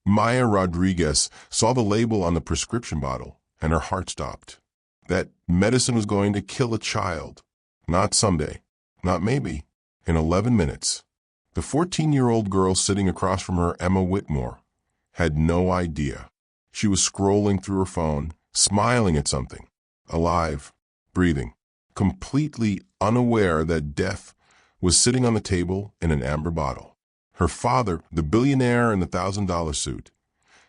Maya Rodriguez saw the label on the prescription bottle, and her heart stopped. That medicine was going to kill a child. Not someday, not maybe, in 11 minutes. The 14-year-old girl sitting across from her, Emma Whitmore, had no idea. She was scrolling through her phone, smiling at something, alive, breathing, completely unaware that death was sitting on the table in an amber bottle. Her father, the billionaire in the $1,000 suit,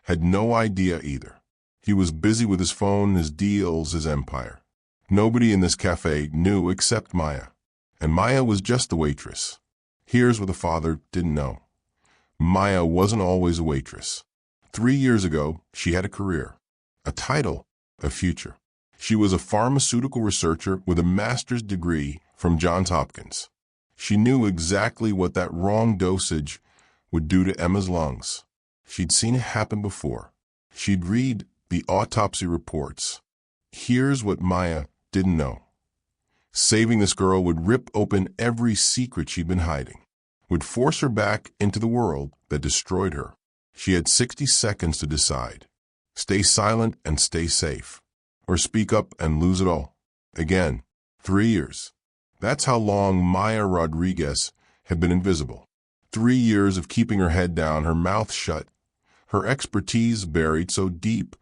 had no idea either. He was busy with his phone, his deals, his empire. Nobody in this cafe knew except Maya. And Maya was just the waitress. Here's what the father didn't know. Maya wasn't always a waitress. 3 years ago, she had a career, a title, a future. She was a pharmaceutical researcher with a master's degree from Johns Hopkins. She knew exactly what that wrong dosage would do to Emma's lungs. She'd seen it happen before. She'd read the autopsy reports. Here's what Maya didn't know. Saving this girl would rip open every secret she'd been hiding, would force her back into the world that destroyed her. She had 60 seconds to decide. Stay silent and stay safe, or speak up and lose it all. Again, 3 years. That's how long Maya Rodriguez had been invisible. 3 years of keeping her head down, her mouth shut, her expertise buried so deep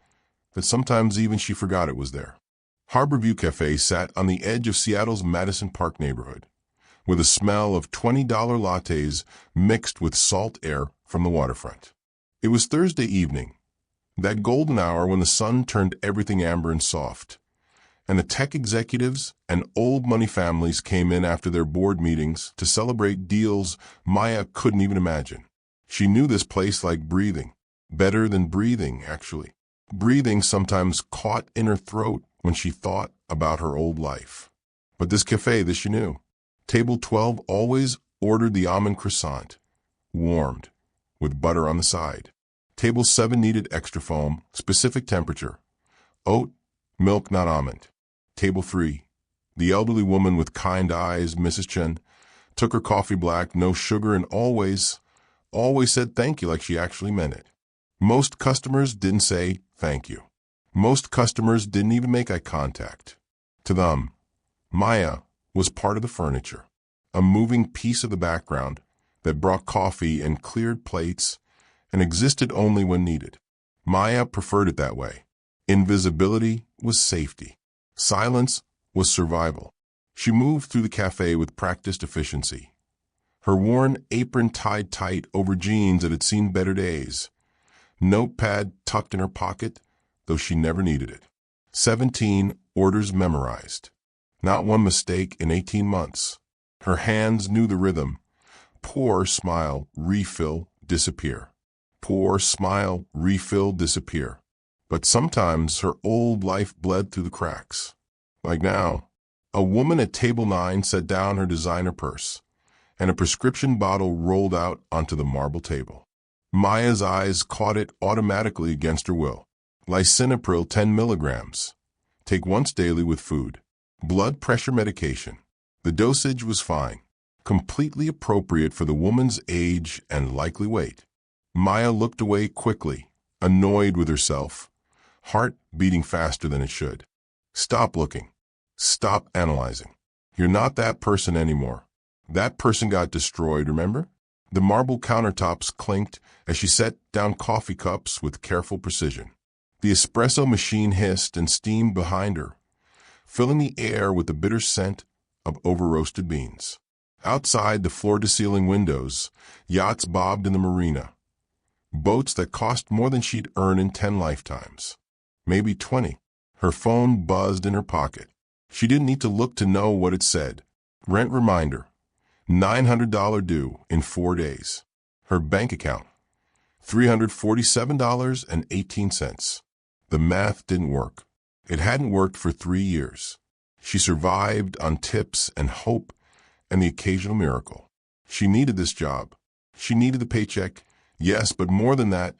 that sometimes even she forgot it was there. Harborview Cafe sat on the edge of Seattle's Madison Park neighborhood, with a smell of $20 lattes mixed with salt air from the waterfront. It was Thursday evening, that golden hour when the sun turned everything amber and soft, and the tech executives and old money families came in after their board meetings to celebrate deals Maya couldn't even imagine. She knew this place like breathing, better than breathing, actually. Breathing sometimes caught in her throat when she thought about her old life. But this cafe, this she knew. Table 12 always ordered the almond croissant, warmed, with butter on the side. Table 7 needed extra foam, specific temperature, oat, milk, not almond. Table 3, the elderly woman with kind eyes, Mrs. Chen, took her coffee black, no sugar, and always said thank you like she actually meant it. Most customers didn't say thank you. Most customers didn't even make eye contact. To them, Maya was part of the furniture, a moving piece of the background that brought coffee and cleared plates and existed only when needed. Maya preferred it that way. Invisibility was safety. Silence was survival. She moved through the cafe with practiced efficiency. Her worn apron tied tight over jeans that had seen better days. Notepad tucked in her pocket, though she never needed it. 17 orders memorized. Not one mistake in 18 months. Her hands knew the rhythm. Pour, smile, refill, disappear. Pour, smile, refill, disappear. But sometimes her old life bled through the cracks. Like now, a woman at table 9 set down her designer purse, and a prescription bottle rolled out onto the marble table. Maya's eyes caught it automatically against her will. Lisinopril 10 milligrams. Take once daily with food. Blood pressure medication. The dosage was fine, completely appropriate for the woman's age and likely weight. Maya looked away quickly, annoyed with herself, heart beating faster than it should. Stop looking. Stop analyzing. You're not that person anymore. That person got destroyed, remember? The marble countertops clinked as she set down coffee cups with careful precision. The espresso machine hissed and steamed behind her, filling the air with the bitter scent of over-roasted beans. Outside the floor-to-ceiling windows, yachts bobbed in the marina. Boats that cost more than she'd earn in 10 lifetimes. Maybe 20. Her phone buzzed in her pocket. She didn't need to look to know what it said. Rent reminder. $900 due in 4 days. Her bank account. $347.18. The math didn't work. It hadn't worked for 3 years. She survived on tips and hope and the occasional miracle. She needed this job. She needed the paycheck, yes, but more than that,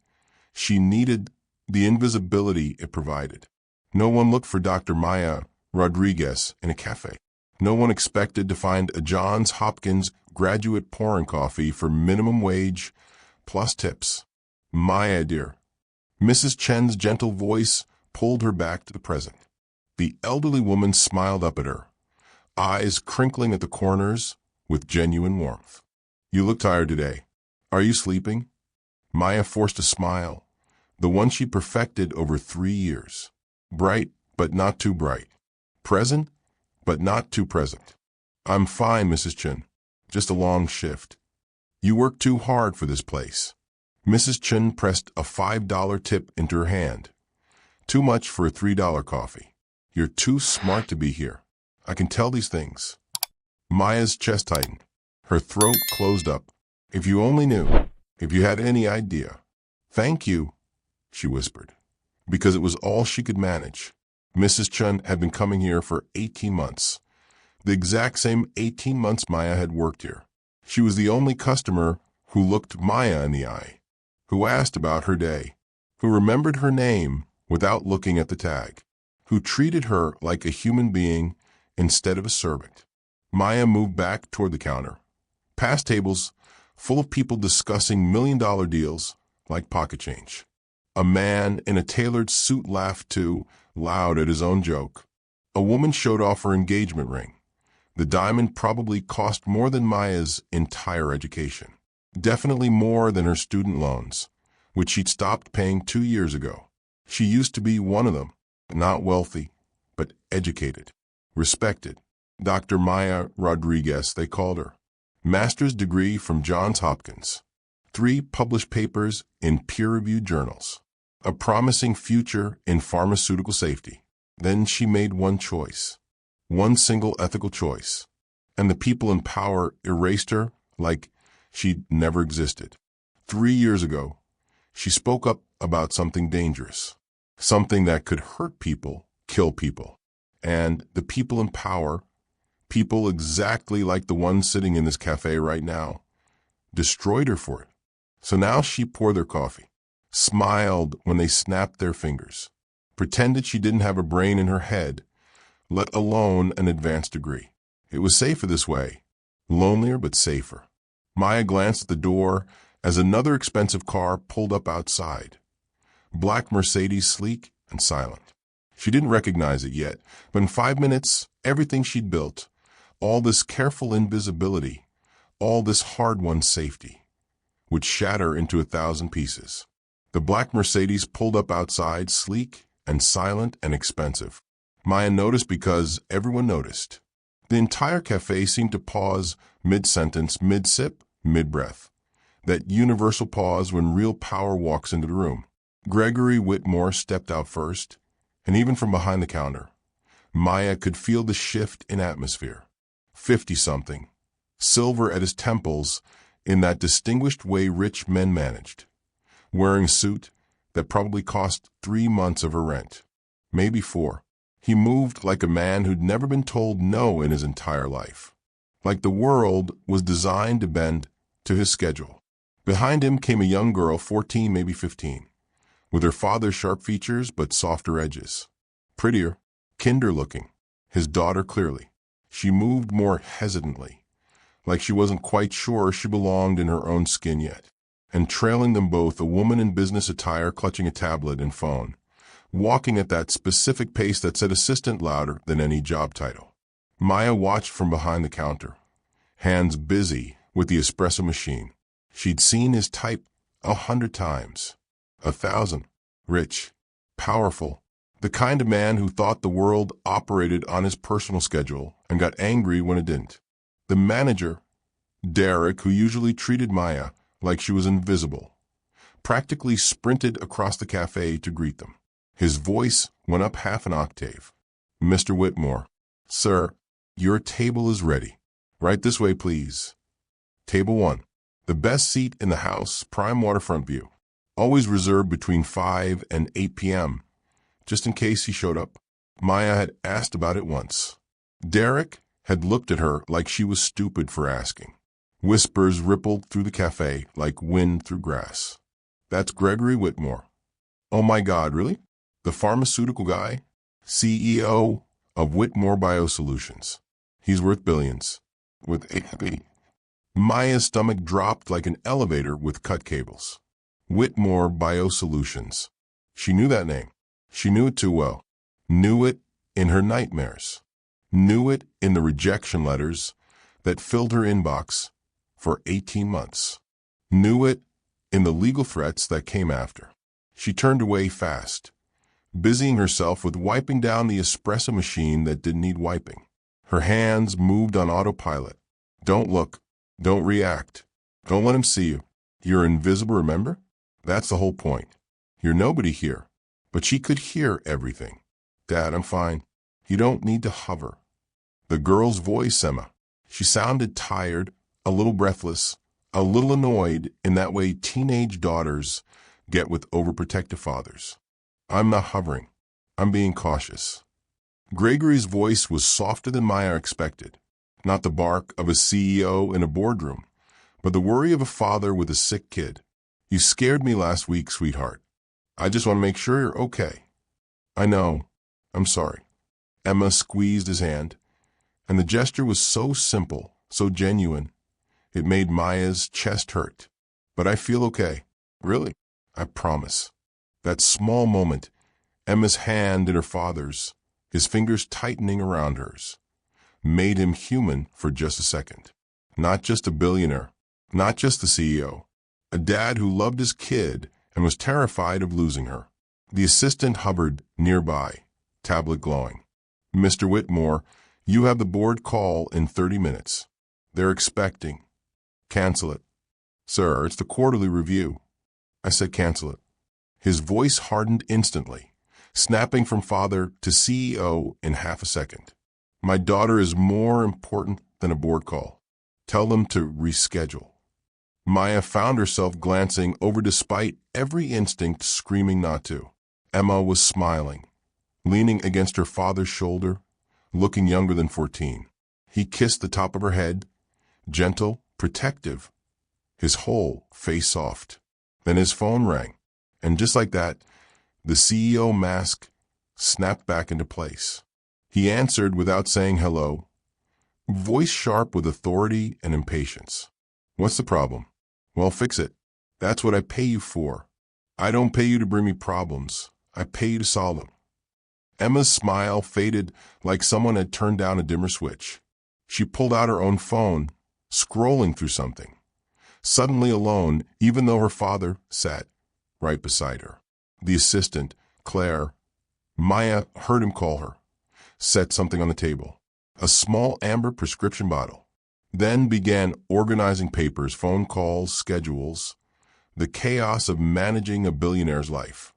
she needed the invisibility it provided. No one looked for Dr. Maya Rodriguez in a cafe. No one expected to find a Johns Hopkins graduate pouring coffee for minimum wage plus tips. Maya, dear. Mrs. Chen's gentle voice pulled her back to the present. The elderly woman smiled up at her, eyes crinkling at the corners with genuine warmth. You look tired today. Are you sleeping? Maya forced a smile, the one she perfected over 3 years. Bright, but not too bright. Present, but not too present. I'm fine, Mrs. Chen. Just a long shift. You work too hard for this place. Mrs. Chen pressed a $5 tip into her hand. Too much for a $3 coffee. You're too smart to be here. I can tell these things. Maya's chest tightened. Her throat closed up. If you only knew. If you had any idea. Thank you, she whispered, because it was all she could manage. Mrs. Chen had been coming here for 18 months. The exact same 18 months Maya had worked here. She was the only customer who looked Maya in the eye, who asked about her day, who remembered her name without looking at the tag, who treated her like a human being instead of a servant. Maya moved back toward the counter, past tables full of people discussing million-dollar deals like pocket change. A man in a tailored suit laughed too loud at his own joke. A woman showed off her engagement ring. The diamond probably cost more than Maya's entire education. Definitely more than her student loans, which she'd stopped paying 2 years ago. She used to be one of them, not wealthy, but educated, respected. Dr. Maya Rodriguez, they called her. Master's degree from Johns Hopkins. 3 published papers in peer-reviewed journals. A promising future in pharmaceutical safety. Then she made one choice. One single ethical choice. And the people in power erased her like she'd never existed. 3 years ago, she spoke up about something dangerous. Something that could hurt people, kill people. And the people in power, people exactly like the ones sitting in this cafe right now, destroyed her for it. So now she poured their coffee, smiled when they snapped their fingers, pretended she didn't have a brain in her head, let alone an advanced degree. It was safer this way, lonelier but safer. Maya glanced at the door as another expensive car pulled up outside. Black Mercedes, sleek and silent. She didn't recognize it yet, but in 5 minutes, everything she'd built, all this careful invisibility, all this hard-won safety, would shatter into 1,000 pieces. The black Mercedes pulled up outside, sleek and silent and expensive. Maya noticed because everyone noticed. The entire cafe seemed to pause mid-sentence, mid-sip, mid-breath. That universal pause when real power walks into the room. Gregory Whitmore stepped out first, and even from behind the counter, Maya could feel the shift in atmosphere. 50-something, silver at his temples in that distinguished way rich men managed, wearing a suit that probably cost 3 months of her rent, maybe 4. He moved like a man who'd never been told no in his entire life, like the world was designed to bend to his schedule. Behind him came a young girl, 14, maybe 15, with her father's sharp features but softer edges. Prettier, kinder-looking, his daughter clearly. She moved more hesitantly, like she wasn't quite sure she belonged in her own skin yet. And trailing them both, a woman in business attire clutching a tablet and phone, walking at that specific pace that said assistant louder than any job title. Maya watched from behind the counter, hands busy with the espresso machine. She'd seen his type 100 times, 1,000. Rich, powerful, the kind of man who thought the world operated on his personal schedule and got angry when it didn't. The manager, Derek, who usually treated Maya like she was invisible, practically sprinted across the cafe to greet them. His voice went up half an octave. Mr. Whitmore, sir, your table is ready. Right this way, please. Table 1. The best seat in the house, prime waterfront view. Always reserved between 5 and 8 p.m., just in case he showed up. Maya had asked about it once. Derek had looked at her like she was stupid for asking. Whispers rippled through the cafe like wind through grass. That's Gregory Whitmore. Oh my God, really? The pharmaceutical guy? CEO of Whitmore Biosolutions. He's worth billions. With AB. Maya's stomach dropped like an elevator with cut cables. Whitmore Biosolutions. She knew that name. She knew it too well. Knew it in her nightmares. Knew it in the rejection letters that filled her inbox for 18 months. Knew it in the legal threats that came after. She turned away fast, busying herself with wiping down the espresso machine that didn't need wiping. Her hands moved on autopilot. Don't look. Don't react. Don't let him see you. You're invisible, remember? That's the whole point. You're nobody here. But she could hear everything. Dad, I'm fine. You don't need to hover. The girl's voice, Emma. She sounded tired, a little breathless, a little annoyed in that way teenage daughters get with overprotective fathers. I'm not hovering. I'm being cautious. Gregory's voice was softer than Maya expected. Not the bark of a CEO in a boardroom, but the worry of a father with a sick kid. You scared me last week, sweetheart. I just want to make sure you're okay. I know. I'm sorry. Emma squeezed his hand, and the gesture was so simple, so genuine, it made Maya's chest hurt. But I feel okay. Really? I promise. That small moment, Emma's hand in her father's, his fingers tightening around hers, made him human for just a second. Not just a billionaire, not just the CEO, a dad who loved his kid and was terrified of losing her. The assistant hovered nearby, tablet glowing. Mr. Whitmore, you have the board call in 30 minutes. They're expecting. Cancel it. Sir, it's the quarterly review. I said cancel it. His voice hardened instantly, snapping from father to CEO in half a second. My daughter is more important than a board call. Tell them to reschedule. Maya found herself glancing over despite every instinct screaming not to. Emma was smiling, leaning against her father's shoulder, looking younger than 14. He kissed the top of her head, gentle, protective, his whole face soft. Then his phone rang, and just like that, the CEO mask snapped back into place. He answered without saying hello, voice sharp with authority and impatience. What's the problem? Well, fix it. That's what I pay you for. I don't pay you to bring me problems. I pay you to solve them. Emma's smile faded like someone had turned down a dimmer switch. She pulled out her own phone, scrolling through something. Suddenly alone, even though her father sat right beside her. The assistant, Claire, Maya heard him call her, set something on the table, a small amber prescription bottle. Then began organizing papers, phone calls, schedules, the chaos of managing a billionaire's life.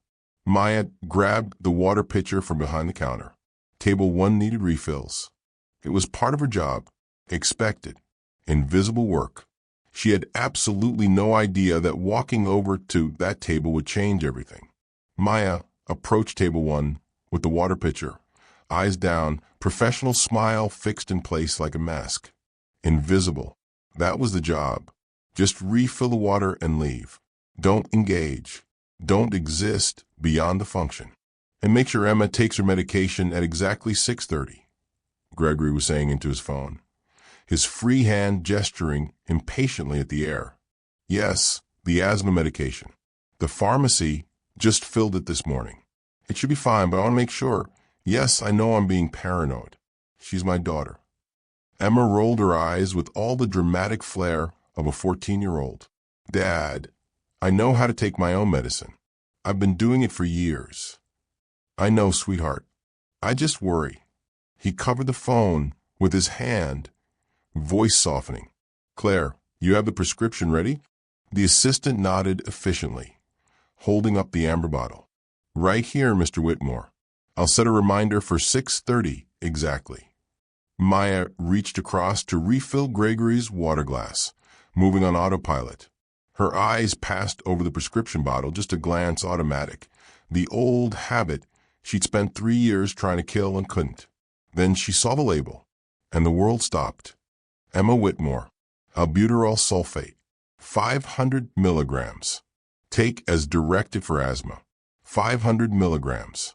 Maya grabbed the water pitcher from behind the counter. Table 1 needed refills. It was part of her job, expected, invisible work. She had absolutely no idea that walking over to that table would change everything. Maya approached table 1 with the water pitcher, eyes down, professional smile fixed in place like a mask. Invisible. That was the job. Just refill the water and leave. Don't engage. Don't exist beyond the function. And make sure Emma takes her medication at exactly 6:30, Gregory was saying into his phone, his free hand gesturing impatiently at the air. Yes, the asthma medication. The pharmacy just filled it this morning. It should be fine, but I want to make sure. Yes, I know I'm being paranoid. She's my daughter. Emma rolled her eyes with all the dramatic flair of a 14-year-old. Dad, I know how to take my own medicine. I've been doing it for years. I know, sweetheart. I just worry. He covered the phone with his hand, voice softening. Claire, you have the prescription ready? The assistant nodded efficiently, holding up the amber bottle. Right here, Mr. Whitmore. I'll set a reminder for 6:30 exactly. Maya reached across to refill Gregory's water glass, moving on autopilot. Her eyes passed over the prescription bottle, just a glance automatic. The old habit she'd spent 3 years trying to kill and couldn't. Then she saw the label, and the world stopped. Emma Whitmore, albuterol sulfate, 500 milligrams. Take as directed for asthma. 500 milligrams.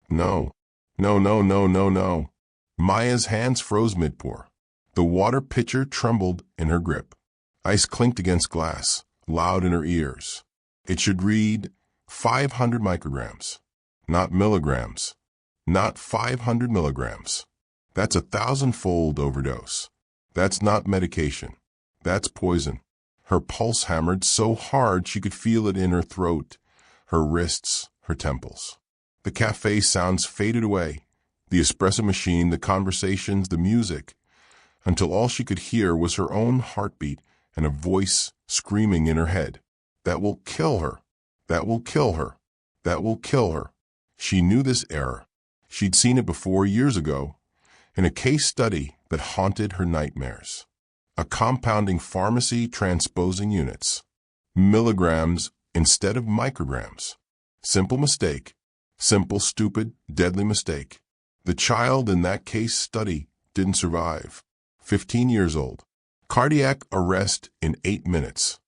No, no, no, no, no, no. Maya's hands froze mid-pour. The water pitcher trembled in her grip. Ice clinked against glass, loud in her ears. It should read 500 micrograms, not milligrams, not 500 milligrams. That's 1,000-fold overdose. That's not medication. That's poison. Her pulse hammered so hard she could feel it in her throat, her wrists, her temples. The cafe sounds faded away, the espresso machine, the conversations, the music, until all she could hear was her own heartbeat and a voice screaming in her head. That will kill her. That will kill her. That will kill her. She knew this error. She'd seen it before years ago in a case study that haunted her nightmares. A compounding pharmacy transposing units. Milligrams instead of micrograms. Simple mistake. Simple, stupid, deadly mistake. The child in that case study didn't survive. 15 years old. Cardiac arrest in 8 minutes.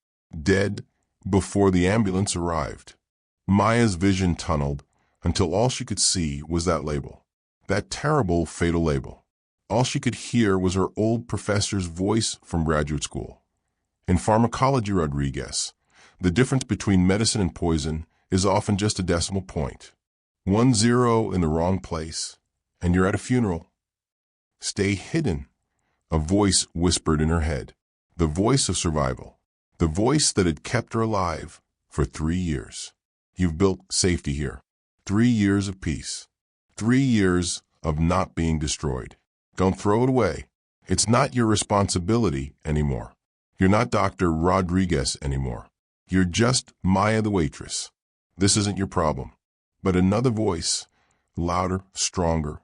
Dead before the ambulance arrived. Maya's vision tunneled until all she could see was that label. That terrible, fatal label. All she could hear was her old professor's voice from graduate school. In pharmacology, Rodriguez, the difference between medicine and poison is often just a decimal point. 1 0 in the wrong place, and you're at a funeral. Stay hidden, a voice whispered in her head. The voice of survival. The voice that had kept her alive for 3 years. You've built safety here. 3 years of peace. 3 years of not being destroyed. Don't throw it away. It's not your responsibility anymore. You're not Dr. Rodriguez anymore. You're just Maya the waitress. This isn't your problem. But another voice, louder, stronger,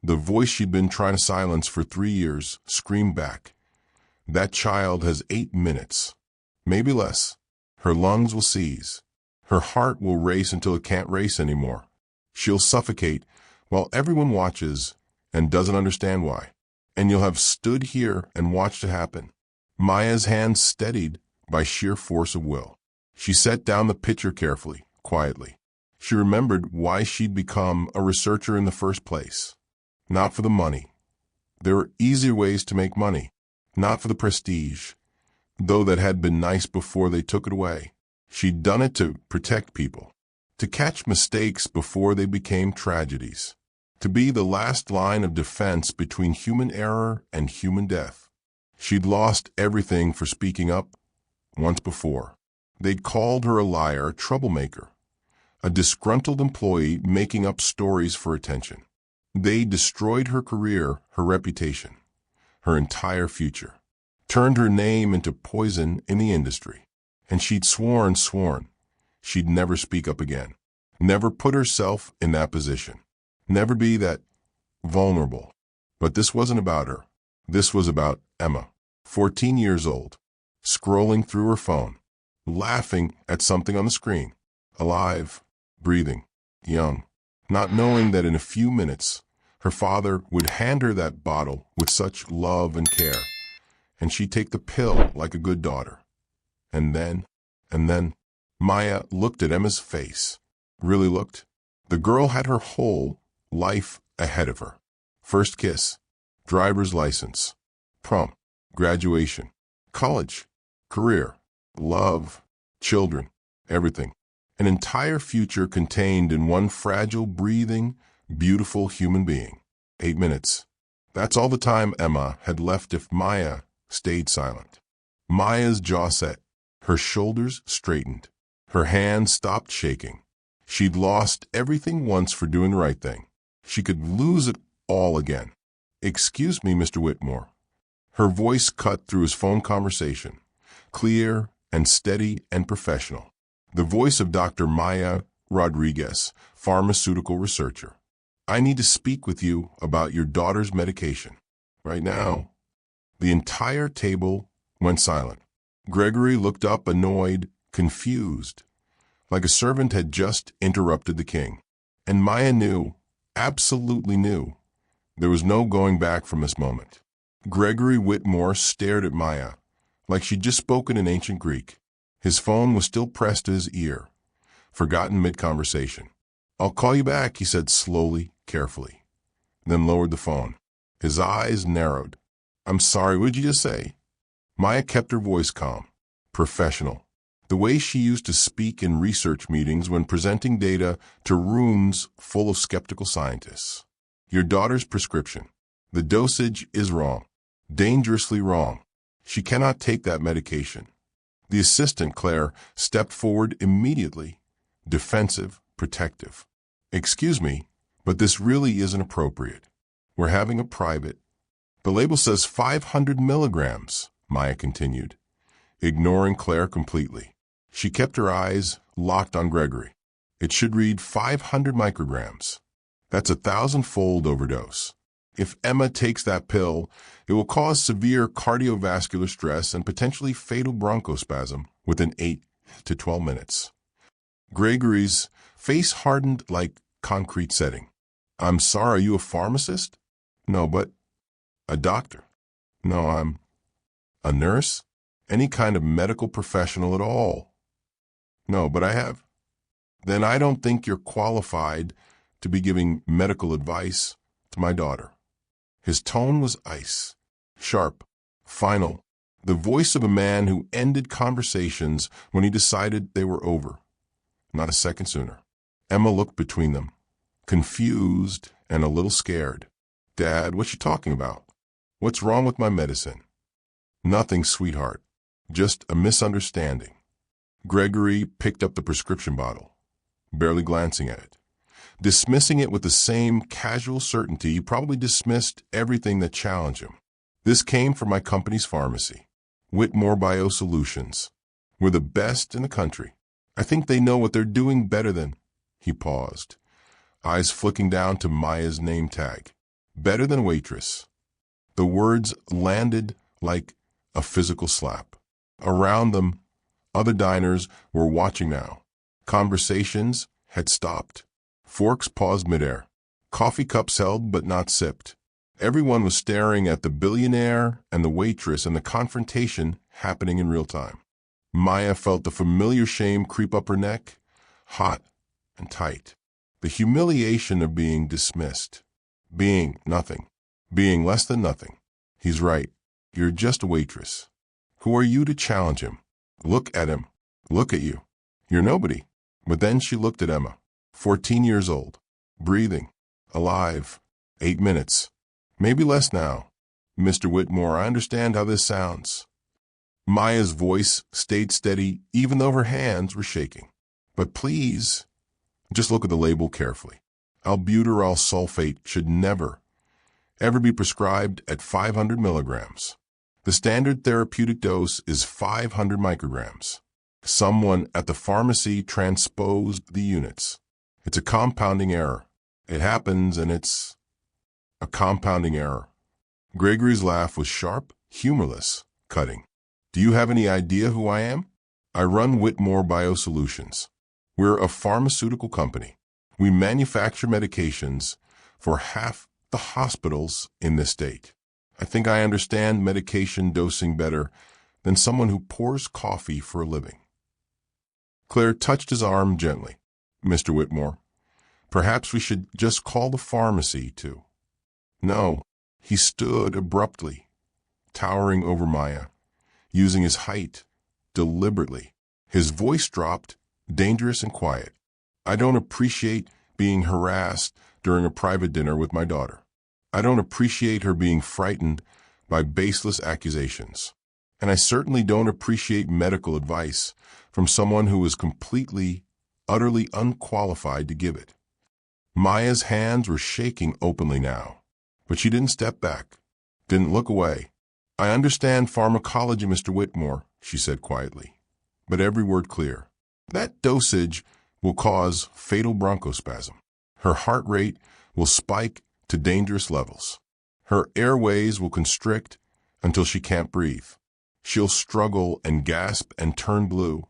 the voice she'd been trying to silence for 3 years, screamed back. That child has 8 minutes. Maybe less. Her lungs will seize. Her heart will race until it can't race anymore. She'll suffocate while everyone watches and doesn't understand why. And you'll have stood here and watched it happen. Maya's hands steadied by sheer force of will. She set down the pitcher carefully, quietly. She remembered why she'd become a researcher in the first place. Not for the money. There were easier ways to make money. Not for the prestige, though that had been nice before they took it away. She'd done it to protect people, to catch mistakes before they became tragedies, to be the last line of defense between human error and human death. She'd lost everything for speaking up once before. They'd called her a liar, a troublemaker, a disgruntled employee making up stories for attention. They destroyed her career, her reputation, her entire future, turned her name into poison in the industry. And she'd sworn she'd never speak up again, never put herself in that position, never be that vulnerable. But this wasn't about her. This was about Emma, 14 years old, scrolling through her phone, laughing at something on the screen, alive, breathing, young, not knowing that in a few minutes her father would hand her that bottle with such love and care, and she'd take the pill like a good daughter. And then, Maya looked at Emma's face. Really looked. The girl had her whole life ahead of her. First kiss, driver's license, prom, graduation, college, career, love, children, everything. An entire future contained in one fragile, breathing, beautiful human being. 8 minutes. That's all the time Emma had left if Maya stayed silent. Maya's jaw set. Her shoulders straightened. Her hands stopped shaking. She'd lost everything once for doing the right thing. She could lose it all again. "Excuse me, Mr. Whitmore." Her voice cut through his phone conversation, clear and steady and professional. The voice of Dr. Maya Rodriguez, pharmaceutical researcher. "I need to speak with you about your daughter's medication. Right now." The entire table went silent. Gregory looked up, annoyed, confused, like a servant had just interrupted the king. And Maya knew, absolutely knew, there was no going back from this moment. Gregory Whitmore stared at Maya, like she'd just spoken in ancient Greek. His phone was still pressed to his ear, forgotten mid-conversation. "I'll call you back," he said slowly, carefully, then lowered the phone. His eyes narrowed. "I'm sorry, what did you just say?" Maya kept her voice calm, professional. The way she used to speak in research meetings when presenting data to rooms full of skeptical scientists. Your daughter's prescription. The dosage is wrong. Dangerously wrong. She cannot take that medication. The assistant, Claire, stepped forward immediately, defensive, protective. Excuse me, but this really isn't appropriate. We're having a private. The label says 500 milligrams, Maya continued, ignoring Claire completely. She kept her eyes locked on Gregory. It should read 500 micrograms. That's a 1,000-fold overdose. If Emma takes that pill, it will cause severe cardiovascular stress and potentially fatal bronchospasm within 8 to 12 minutes. Gregory's face hardened like concrete setting. I'm sorry, are you a pharmacist? No, but a doctor. No, I'm a nurse? Any kind of medical professional at all. No, but I have. Then I don't think you're qualified to be giving medical advice to my daughter. His tone was ice, sharp, final, the voice of a man who ended conversations when he decided they were over. Not a second sooner. Emma looked between them, confused and a little scared. Dad, what's she talking about? What's wrong with my medicine? Nothing, sweetheart. Just a misunderstanding. Gregory picked up the prescription bottle, barely glancing at it, dismissing it with the same casual certainty he probably dismissed everything that challenged him. This came from my company's pharmacy, Whitmore Biosolutions. We're the best in the country. I think they know what they're doing better than... He paused, eyes flicking down to Maya's name tag. Better than Waitress. The words landed like a physical slap. Around them, other diners were watching now. Conversations had stopped. Forks paused midair. Coffee cups held but not sipped. Everyone was staring at the Billionaire and the Waitress and the confrontation happening in real time. Maya felt the familiar shame creep up her neck, hot and tight. The humiliation of being dismissed. Being nothing. Being less than nothing. He's right. You're just a waitress. Who are you to challenge him? Look at him. Look at you. You're nobody. But then she looked at Emma, 14 years old, breathing, alive, 8 minutes, maybe less now. Mr. Whitmore, I understand how this sounds. Maya's voice stayed steady even though her hands were shaking. But please, just look at the label carefully. Albuterol sulfate should never, ever be prescribed at 500 milligrams. The standard therapeutic dose is 500 micrograms. Someone at the pharmacy transposed the units. It's a compounding error. It happens, and it's a compounding error. Gregory's laugh was sharp, humorless, cutting. Do you have any idea who I am? I run Whitmore Biosolutions. We're a pharmaceutical company. We manufacture medications for half the hospitals in this state. I think I understand medication dosing better than someone who pours coffee for a living. Claire touched his arm gently. Mr. Whitmore, perhaps we should just call the pharmacy, too. No, he stood abruptly, towering over Maya, using his height deliberately. His voice dropped, dangerous and quiet. I don't appreciate being harassed during a private dinner with my daughter. I don't appreciate her being frightened by baseless accusations. And I certainly don't appreciate medical advice from someone who is completely, utterly unqualified to give it. Maya's hands were shaking openly now, but she didn't step back, didn't look away. I understand pharmacology, Mr. Whitmore, she said quietly, but every word clear. That dosage will cause fatal bronchospasm. Her heart rate will spike to dangerous levels. Her airways will constrict until she can't breathe. She'll struggle and gasp and turn blue.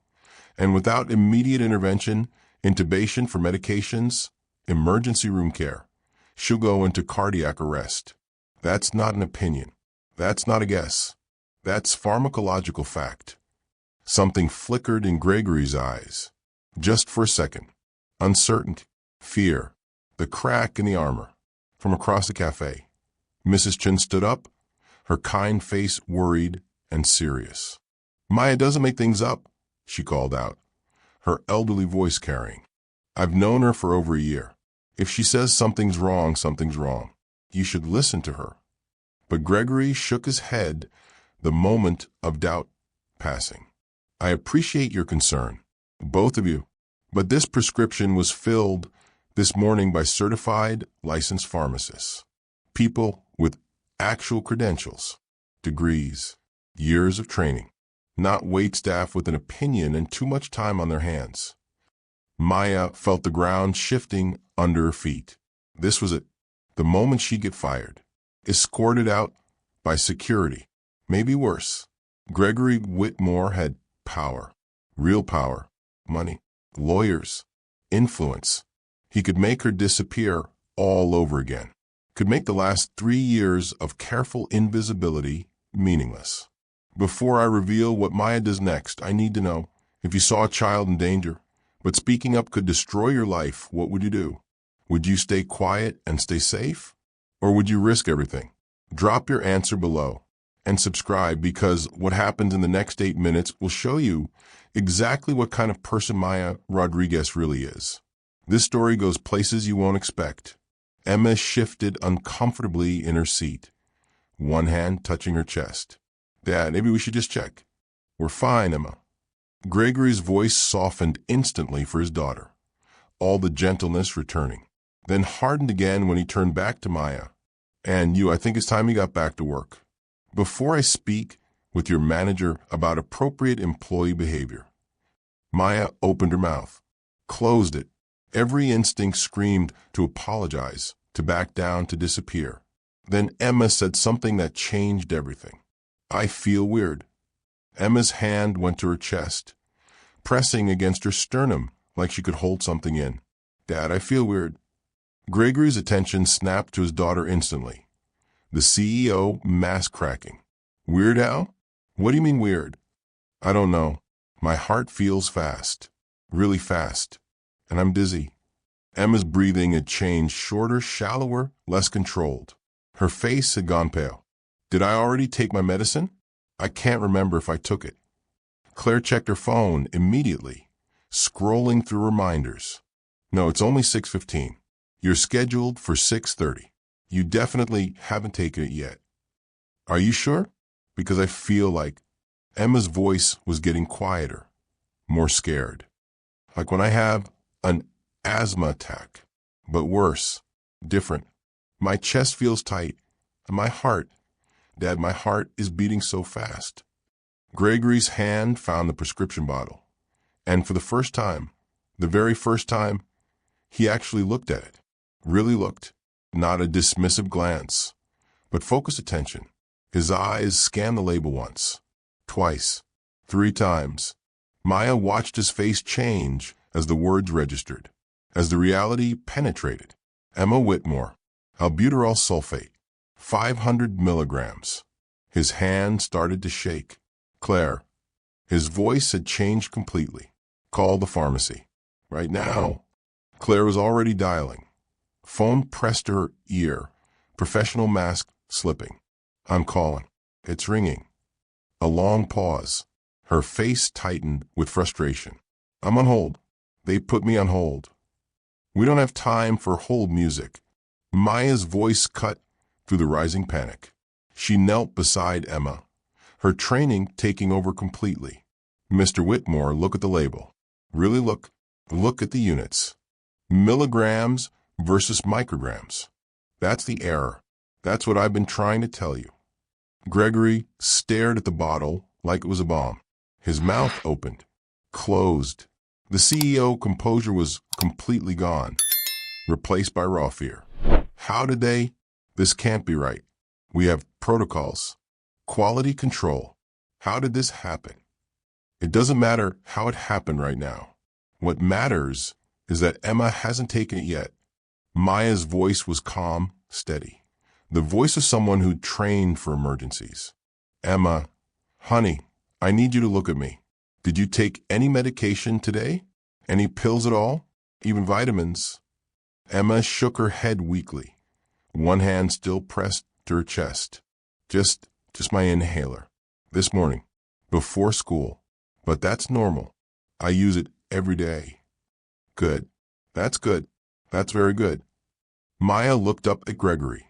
And without immediate intervention, intubation for medications, emergency room care, she'll go into cardiac arrest. That's not an opinion. That's not a guess. That's pharmacological fact. Something flickered in Gregory's eyes. Just for a second. Uncertainty, fear, the crack in the armor. From across the cafe, Mrs. Chen stood up, her kind face worried and serious. Maya doesn't make things up, she called out, her elderly voice carrying. "I've known her for over a year. If she says something's wrong, something's wrong. You should listen to her." But Gregory shook his head, the moment of doubt passing. "I appreciate your concern, both of you, but this prescription was filled this morning by certified licensed pharmacists, people with actual credentials, degrees, years of training, not wait staff with an opinion and too much time on their hands." Maya felt the ground shifting under her feet. This was it. The moment she'd get fired, escorted out by security, maybe worse. Gregory Whitmore had power, real power, money, lawyers, influence. He could make her disappear all over again, could make the last 3 years of careful invisibility meaningless. Before I reveal what Maya does next, I need to know, if you saw a child in danger, but speaking up could destroy your life, what would you do? Would you stay quiet and stay safe? Or would you risk everything? Drop your answer below and subscribe, because what happens in the next 8 minutes will show you exactly what kind of person Maya Rodriguez really is. This story goes places you won't expect. Emma shifted uncomfortably in her seat, one hand touching her chest. "Dad, maybe we should just check." "We're fine, Emma." Gregory's voice softened instantly for his daughter, all the gentleness returning, then hardened again when he turned back to Maya. "And you, I think it's time you got back to work. Before I speak with your manager about appropriate employee behavior." Maya opened her mouth, closed it. Every instinct screamed to apologize, to back down, to disappear. Then Emma said something that changed everything. "I feel weird." Emma's hand went to her chest, pressing against her sternum like she could hold something in. "Dad, I feel weird." Gregory's attention snapped to his daughter instantly. The CEO mask cracking. "Weird, Al? What do you mean weird?" "I don't know. My heart feels fast, really fast, and I'm dizzy." Emma's breathing had changed, shorter, shallower, less controlled. Her face had gone pale. "Did I already take my medicine? I can't remember if I took it." Claire checked her phone immediately, scrolling through reminders. "No, it's only 6:15. You're scheduled for 6:30. You definitely haven't taken it yet." "Are you sure? Because I feel like—" Emma's voice was getting quieter, more scared. "Like when I have an asthma attack, but worse, different. My chest feels tight, and my heart, Dad, my heart is beating so fast." Gregory's hand found the prescription bottle, and for the first time, the very first time, he actually looked at it. Really looked. Not a dismissive glance, but focused attention. His eyes scanned the label once, twice, 3 times. Maya watched his face change as the words registered, as the reality penetrated. Emma Whitmore, albuterol sulfate, 500 milligrams. His hand started to shake. "Claire." His voice had changed completely. "Call the pharmacy. Right now." Claire was already dialing. Phone pressed to her ear, professional mask slipping. "I'm calling." "It's ringing." A long pause. Her face tightened with frustration. "I'm on hold. They put me on hold." "We don't have time for hold music." Maya's voice cut through the rising panic. She knelt beside Emma, her training taking over completely. "Mr. Whitmore, look at the label. Really look. Look at the units. Milligrams versus micrograms. That's the error. That's what I've been trying to tell you." Gregory stared at the bottle like it was a bomb. His mouth opened, closed. The CEO composure was completely gone, replaced by raw fear. How did they? This can't be right. We have protocols, quality control. How did this happen? It doesn't matter how it happened right now. What matters is that Emma hasn't taken it yet. Maya's voice was calm, steady. The voice of someone who'd trained for emergencies. "Emma, honey, I need you to look at me. Did you take any medication today? Any pills at all? Even vitamins?" Emma shook her head weakly, one hand still pressed to her chest. Just my inhaler. This morning, before school. But that's normal. I use it every day. Good. That's good. That's very good. Maya looked up at Gregory,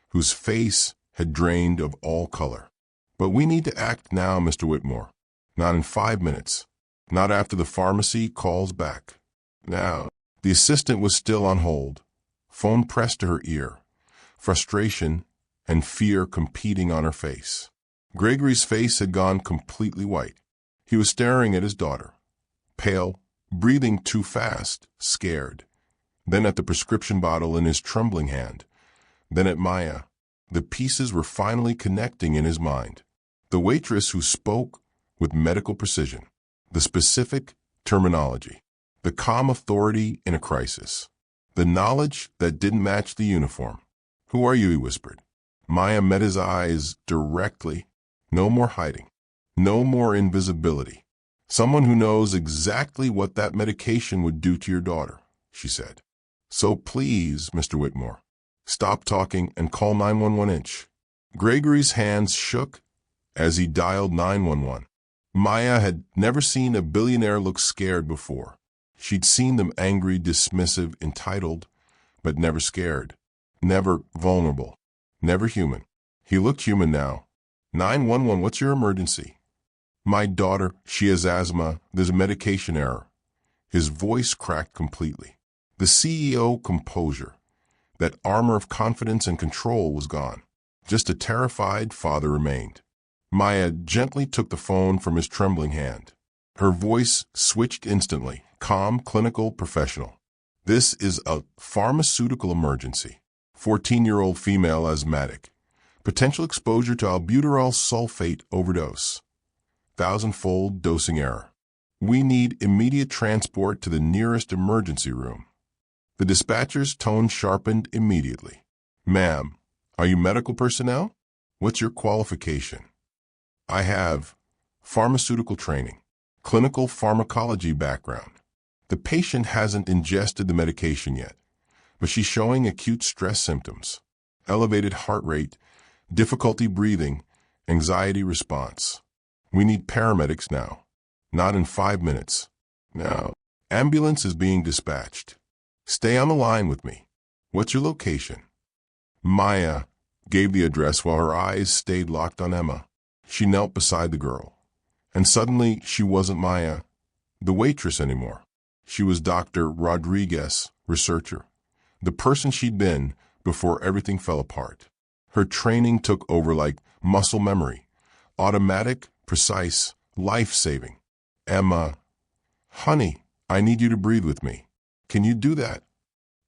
whose face had drained of all color. But we need to act now, Mr. Whitmore. Not in 5 minutes. Not after the pharmacy calls back. Now, the assistant was still on hold, phone pressed to her ear, frustration and fear competing on her face. Gregory's face had gone completely white. He was staring at his daughter, pale, breathing too fast, scared. Then at the prescription bottle in his trembling hand. Then at Maya. The pieces were finally connecting in his mind. The waitress who spoke with medical precision, the specific terminology, the calm authority in a crisis, the knowledge that didn't match the uniform. Who are you, he whispered. Maya met his eyes directly. No more hiding. No more invisibility. Someone who knows exactly what that medication would do to your daughter, she said. So please, Mr. Whitmore, stop talking and call 911. Gregory's hands shook as he dialed 911. Maya had never seen a billionaire look scared before. She'd seen them angry, dismissive, entitled, but never scared, never vulnerable, never human. He looked human now. 911, what's your emergency? My daughter, she has asthma. There's a medication error. His voice cracked completely. The CEO composure, that armor of confidence and control, was gone. Just a terrified father remained. Maya gently took the phone from his trembling hand. Her voice switched instantly, calm, clinical, professional. This is a pharmaceutical emergency. 14-year-old female asthmatic. Potential exposure to albuterol sulfate overdose. 1,000-fold dosing error. We need immediate transport to the nearest emergency room. The dispatcher's tone sharpened immediately. Ma'am, are you medical personnel? What's your qualification? I have pharmaceutical training, clinical pharmacology background. The patient hasn't ingested the medication yet, but she's showing acute stress symptoms, elevated heart rate, difficulty breathing, anxiety response. We need paramedics now, not in 5 minutes. Now, ambulance is being dispatched. Stay on the line with me. What's your location? Maya gave the address while her eyes stayed locked on Emma. She knelt beside the girl. And suddenly she wasn't Maya, the waitress, anymore. She was Dr. Rodriguez, researcher, the person she'd been before everything fell apart. Her training took over like muscle memory, automatic, precise, life-saving. Emma, honey, I need you to breathe with me. Can you do that?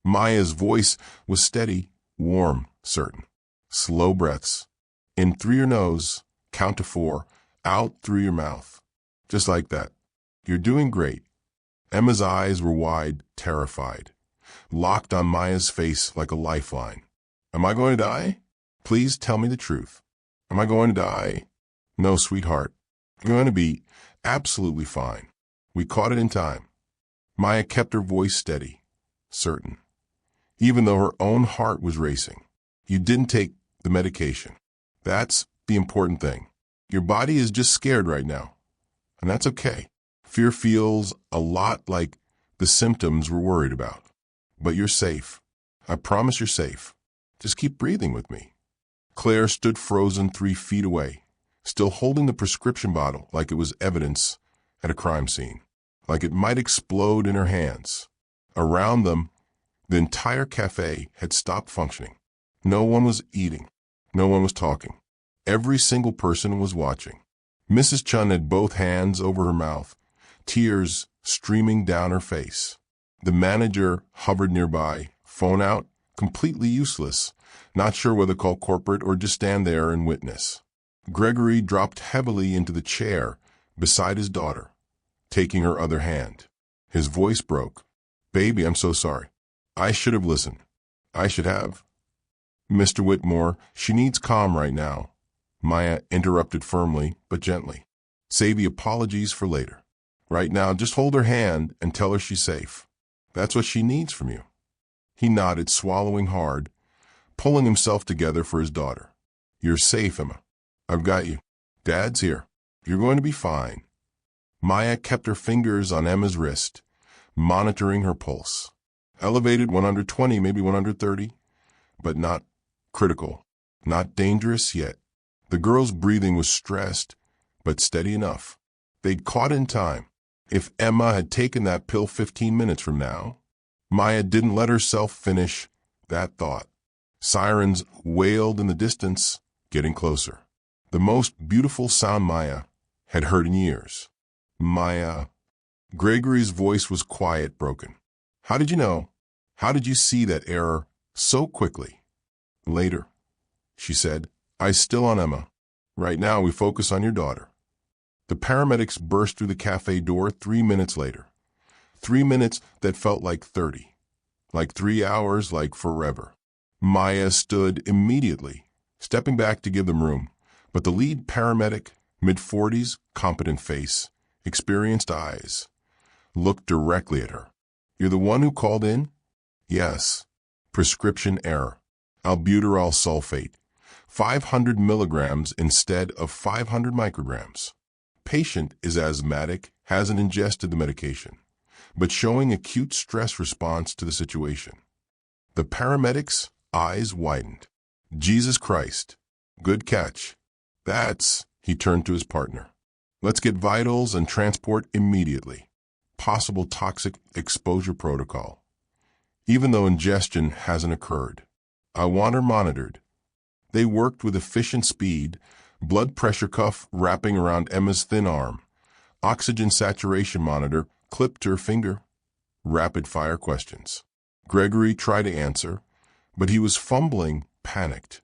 Maya's voice was steady, warm, certain. Slow breaths. In through your nose, count to 4, out through your mouth. Just like that. You're doing great. Emma's eyes were wide, terrified, locked on Maya's face like a lifeline. Am I going to die? Please tell me the truth. Am I going to die? No, sweetheart. You're going to be absolutely fine. We caught it in time. Maya kept her voice steady, certain, even though her own heart was racing. You didn't take the medication. That's the important thing. Your body is just scared right now, and that's okay. Fear feels a lot like the symptoms we're worried about. But you're safe. I promise you're safe. Just keep breathing with me. Claire stood frozen 3 feet away, still holding the prescription bottle like it was evidence at a crime scene, like it might explode in her hands. Around them, the entire cafe had stopped functioning. No one was eating. No one was talking. Every single person was watching. Mrs. Chun had both hands over her mouth, tears streaming down her face. The manager hovered nearby, phone out, completely useless, not sure whether to call corporate or just stand there and witness. Gregory dropped heavily into the chair beside his daughter, taking her other hand. His voice broke. Baby, I'm so sorry. I should have listened. I should have. Mr. Whitmore, she needs calm right now. Maya interrupted firmly, but gently. Save the apologies for later. Right now, just hold her hand and tell her she's safe. That's what she needs from you. He nodded, swallowing hard, pulling himself together for his daughter. You're safe, Emma. I've got you. Dad's here. You're going to be fine. Maya kept her fingers on Emma's wrist, monitoring her pulse. Elevated 120, maybe 130, but not critical, not dangerous yet. The girl's breathing was stressed, but steady enough. They'd caught in time. If Emma had taken that pill 15 minutes from now, Maya didn't let herself finish that thought. Sirens wailed in the distance, getting closer. The most beautiful sound Maya had heard in years. Maya. Gregory's voice was quiet, broken. How did you know? How did you see that error so quickly? Later, she said. Eyes still on Emma. Right now, we focus on your daughter. The paramedics burst through the cafe door 3 minutes later. 3 minutes that felt like 30. Like 3 hours, like forever. Maya stood immediately, stepping back to give them room. But the lead paramedic, mid-40s, competent face, experienced eyes, looked directly at her. You're the one who called in? Yes. Prescription error. Albuterol sulfate. 500 milligrams instead of 500 micrograms. Patient is asthmatic, hasn't ingested the medication, but showing acute stress response to the situation. The paramedic's eyes widened. Jesus Christ. Good catch. He turned to his partner. Let's get vitals and transport immediately. Possible toxic exposure protocol. Even though ingestion hasn't occurred. I want her monitored. They worked with efficient speed, blood pressure cuff wrapping around Emma's thin arm, oxygen saturation monitor clipped to her finger. Rapid-fire questions. Gregory tried to answer, but he was fumbling, panicked,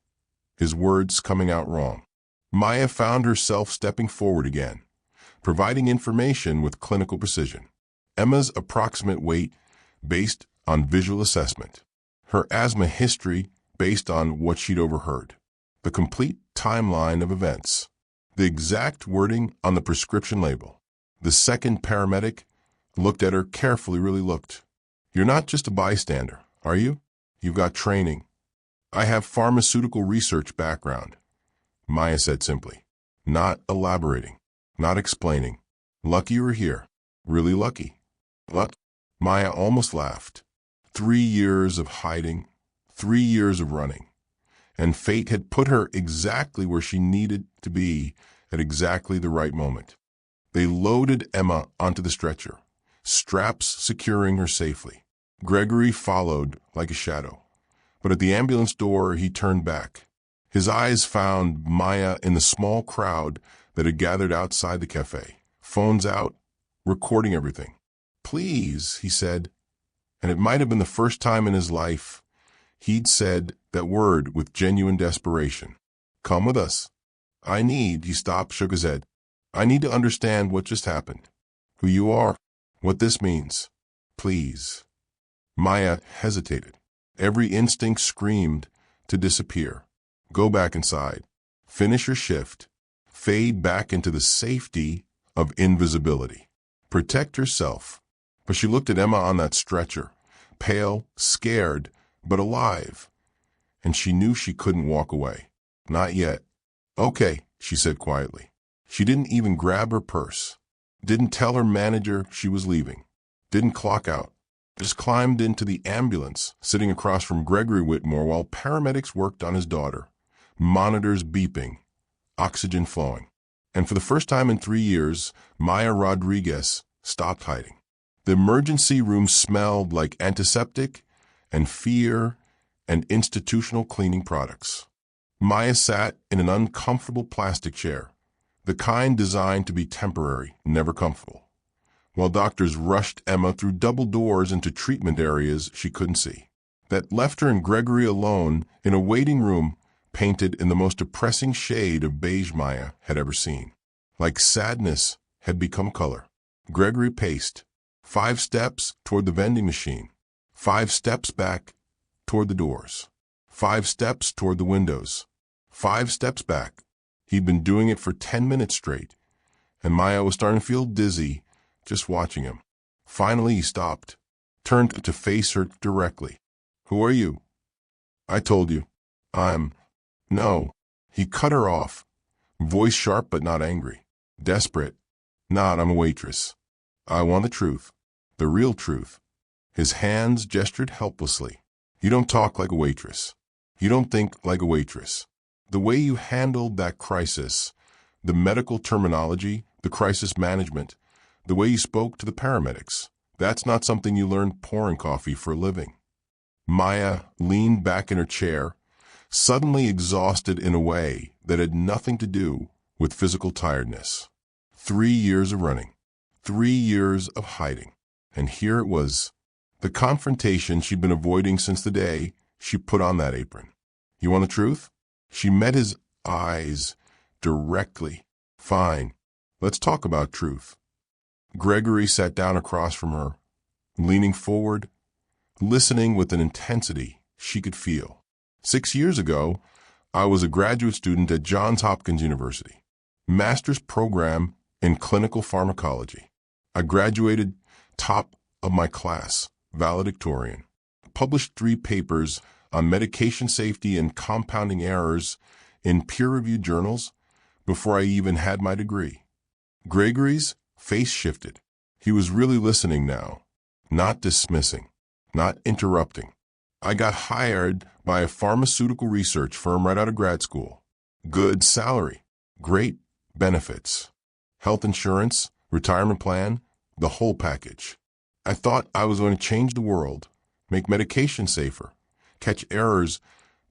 his words coming out wrong. Maya found herself stepping forward again, providing information with clinical precision. Emma's approximate weight based on visual assessment. Her asthma history based on what she'd overheard. The complete timeline of events. The exact wording on the prescription label. The second paramedic looked at her carefully, really looked. You're not just a bystander, are you? You've got training. I have pharmaceutical research background. Maya said simply. Not elaborating. Not explaining. Lucky you were here. Really lucky. Luck? Maya almost laughed. 3 years of hiding. 3 years of running. And fate had put her exactly where she needed to be at exactly the right moment. They loaded Emma onto the stretcher, straps securing her safely. Gregory followed like a shadow. But at the ambulance door, he turned back. His eyes found Maya in the small crowd that had gathered outside the cafe, phones out, recording everything. Please, he said, and it might have been the first time in his life he'd said that word with genuine desperation. Come with us. He stopped, shook his head. I need to understand what just happened, who you are, what this means. Please. Maya hesitated. Every instinct screamed to disappear. Go back inside. Finish your shift. Fade back into the safety of invisibility. Protect yourself. But she looked at Emma on that stretcher, pale, scared, but alive. And she knew she couldn't walk away. Not yet. Okay, she said quietly. She didn't even grab her purse. Didn't tell her manager she was leaving. Didn't clock out. Just climbed into the ambulance, sitting across from Gregory Whitmore while paramedics worked on his daughter. Monitors beeping. Oxygen flowing. And for the first time in 3 years, Maya Rodriguez stopped hiding. The emergency room smelled like antiseptic and fear and institutional cleaning products. Maya sat in an uncomfortable plastic chair, the kind designed to be temporary, never comfortable, while doctors rushed Emma through double doors into treatment areas she couldn't see. That left her and Gregory alone in a waiting room painted in the most depressing shade of beige Maya had ever seen. Like sadness had become color. Gregory paced. 5 steps toward the vending machine. 5 steps back toward the doors. 5 steps toward the windows. 5 steps back. He'd been doing it for 10 minutes straight, and Maya was starting to feel dizzy just watching him. Finally, he stopped, turned to face her directly. Who are you? I told you. No. He cut her off, voice sharp but not angry. Desperate. Not, I'm a waitress. I want the truth. The real truth. His hands gestured helplessly. You don't talk like a waitress. You don't think like a waitress. The way you handled that crisis, the medical terminology, the crisis management, the way you spoke to the paramedics, that's not something you learn pouring coffee for a living. Maya leaned back in her chair, suddenly exhausted in a way that had nothing to do with physical tiredness. 3 years of running, 3 years of hiding, and here it was, the confrontation she'd been avoiding since the day she put on that apron. You want the truth? She met his eyes directly. Fine, let's talk about truth. Gregory sat down across from her, leaning forward, listening with an intensity she could feel. 6 years ago, I was a graduate student at Johns Hopkins University, master's program in clinical pharmacology. I graduated top of my class, valedictorian, published 3 papers on medication safety and compounding errors in peer-reviewed journals before I even had my degree. Gregory's face shifted. He was really listening now, not dismissing, not interrupting. I got hired by a pharmaceutical research firm right out of grad school. Good salary, great benefits, health insurance, retirement plan, the whole package. I thought I was going to change the world, make medication safer, catch errors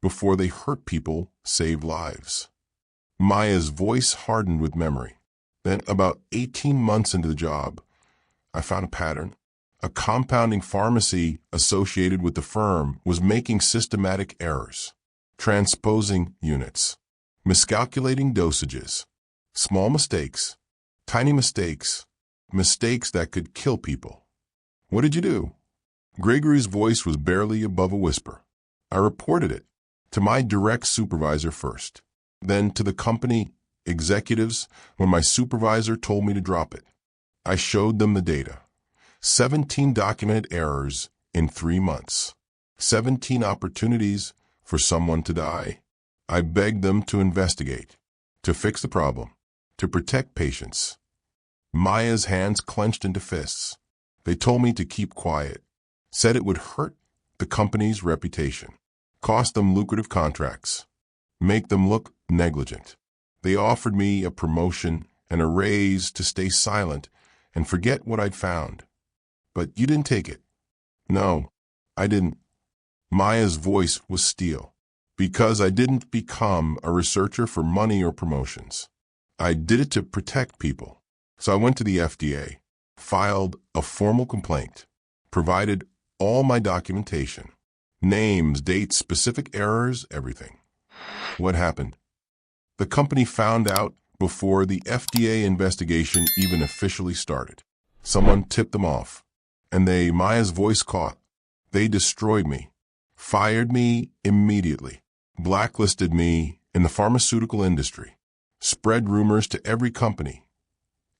before they hurt people, save lives. Maya's voice hardened with memory. Then, about 18 months into the job, I found a pattern. A compounding pharmacy associated with the firm was making systematic errors, transposing units, miscalculating dosages, small mistakes, tiny mistakes, mistakes that could kill people. What did you do? Gregory's voice was barely above a whisper. I reported it to my direct supervisor first, then to the company executives when my supervisor told me to drop it. I showed them the data. 17 documented errors in 3 months. 17 opportunities for someone to die. I begged them to investigate, to fix the problem, to protect patients. Maya's hands clenched into fists. They told me to keep quiet, said it would hurt the company's reputation, cost them lucrative contracts, make them look negligent. They offered me a promotion and a raise to stay silent and forget what I'd found. But you didn't take it. No, I didn't. Maya's voice was steel. Because I didn't become a researcher for money or promotions. I did it to protect people. So I went to the FDA, filed a formal complaint, provided all my documentation, names, dates, specific errors, everything. What happened? The company found out before the FDA investigation even officially started. Someone tipped them off. And Maya's voice caught. They destroyed me, fired me immediately, blacklisted me in the pharmaceutical industry, spread rumors to every company,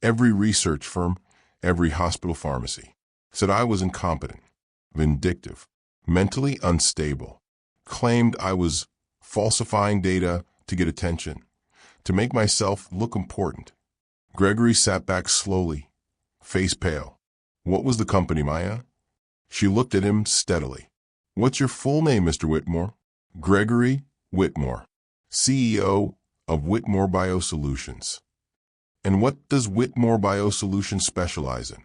every research firm, every hospital pharmacy, said I was incompetent, vindictive, mentally unstable, claimed I was falsifying data to get attention, to make myself look important. Gregory sat back slowly, face pale. What was the company, Maya? She looked at him steadily. What's your full name, Mr. Whitmore? Gregory Whitmore, CEO of Whitmore Biosolutions. And what does Whitmore Biosolutions specialize in?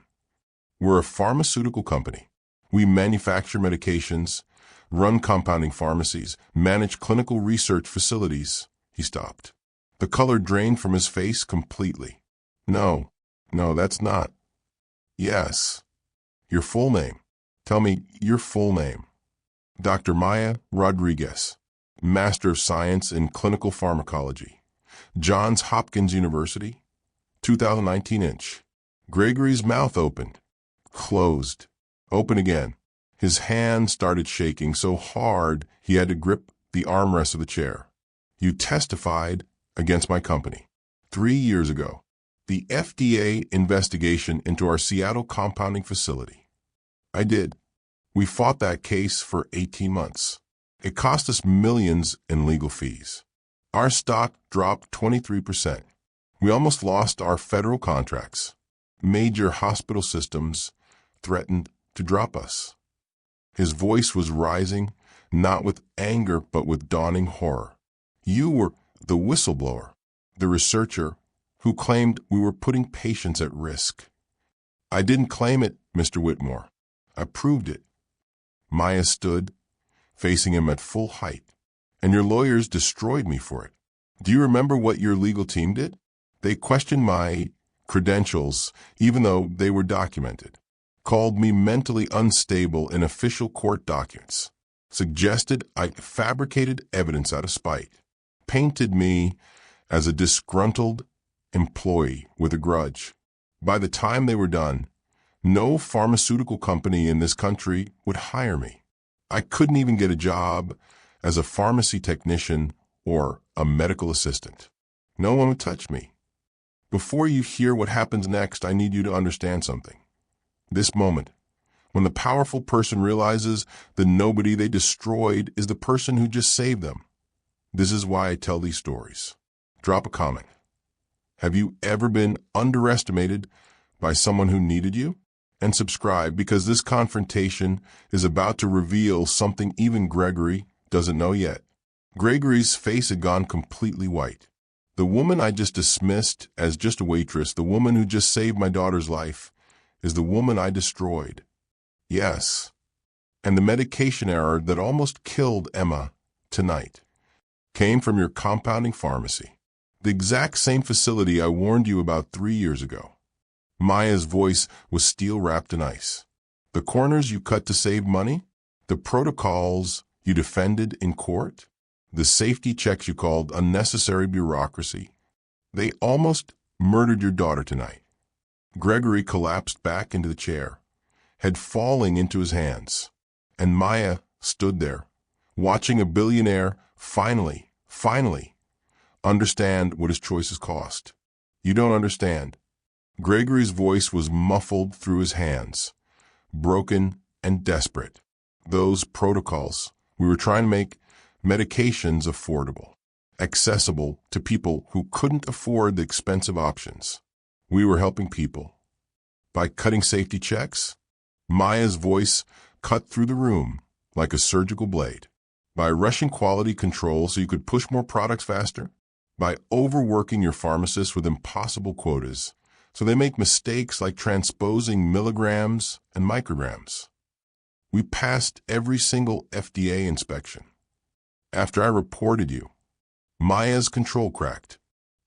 We're a pharmaceutical company. We manufacture medications, run compounding pharmacies, manage clinical research facilities. He stopped. The color drained from his face completely. No, that's not. Yes. Your full name. Tell me your full name. Dr. Maya Rodriguez, Master of Science in Clinical Pharmacology, Johns Hopkins University, 2019 inch. Gregory's mouth opened, closed, open again. His hand started shaking so hard he had to grip the armrest of the chair. You testified against my company 3 years ago. The FDA investigation into our Seattle compounding facility. I did. We fought that case for 18 months. It cost us millions in legal fees. Our stock dropped 23%. We almost lost our federal contracts. Major hospital systems threatened to drop us. His voice was rising, not with anger but with dawning horror. You were the whistleblower, the researcher who claimed we were putting patients at risk. I didn't claim it, Mr. Whitmore. I proved it. Maya stood, facing him at full height, and your lawyers destroyed me for it. Do you remember what your legal team did? They questioned my credentials, even though they were documented, called me mentally unstable in official court documents, suggested I fabricated evidence out of spite, painted me as a disgruntled employee with a grudge. By the time they were done, no pharmaceutical company in this country would hire me. I couldn't even get a job as a pharmacy technician or a medical assistant. No one would touch me. Before you hear what happens next, I need you to understand something. This moment, when the powerful person realizes the nobody they destroyed is the person who just saved them. This is why I tell these stories. Drop a comment. Have you ever been underestimated by someone who needed you? And subscribe, because this confrontation is about to reveal something even Gregory doesn't know yet. Gregory's face had gone completely white. The woman I just dismissed as just a waitress, the woman who just saved my daughter's life, is the woman I destroyed. Yes. And the medication error that almost killed Emma tonight came from your compounding pharmacy, the exact same facility I warned you about 3 years ago. Maya's voice was steel-wrapped in ice. The corners you cut to save money, the protocols you defended in court, the safety checks you called unnecessary bureaucracy, they almost murdered your daughter tonight. Gregory collapsed back into the chair, head falling into his hands, and Maya stood there, watching a billionaire finally understand what his choices cost. You don't understand. Gregory's voice was muffled through his hands, broken and desperate. Those protocols, we were trying to make medications affordable, accessible to people who couldn't afford the expensive options. We were helping people. By cutting safety checks, Maya's voice cut through the room like a surgical blade. By rushing quality control so you could push more products faster. By overworking your pharmacists with impossible quotas so they make mistakes like transposing milligrams and micrograms. We passed every single FDA inspection. After I reported you, Maya's control cracked.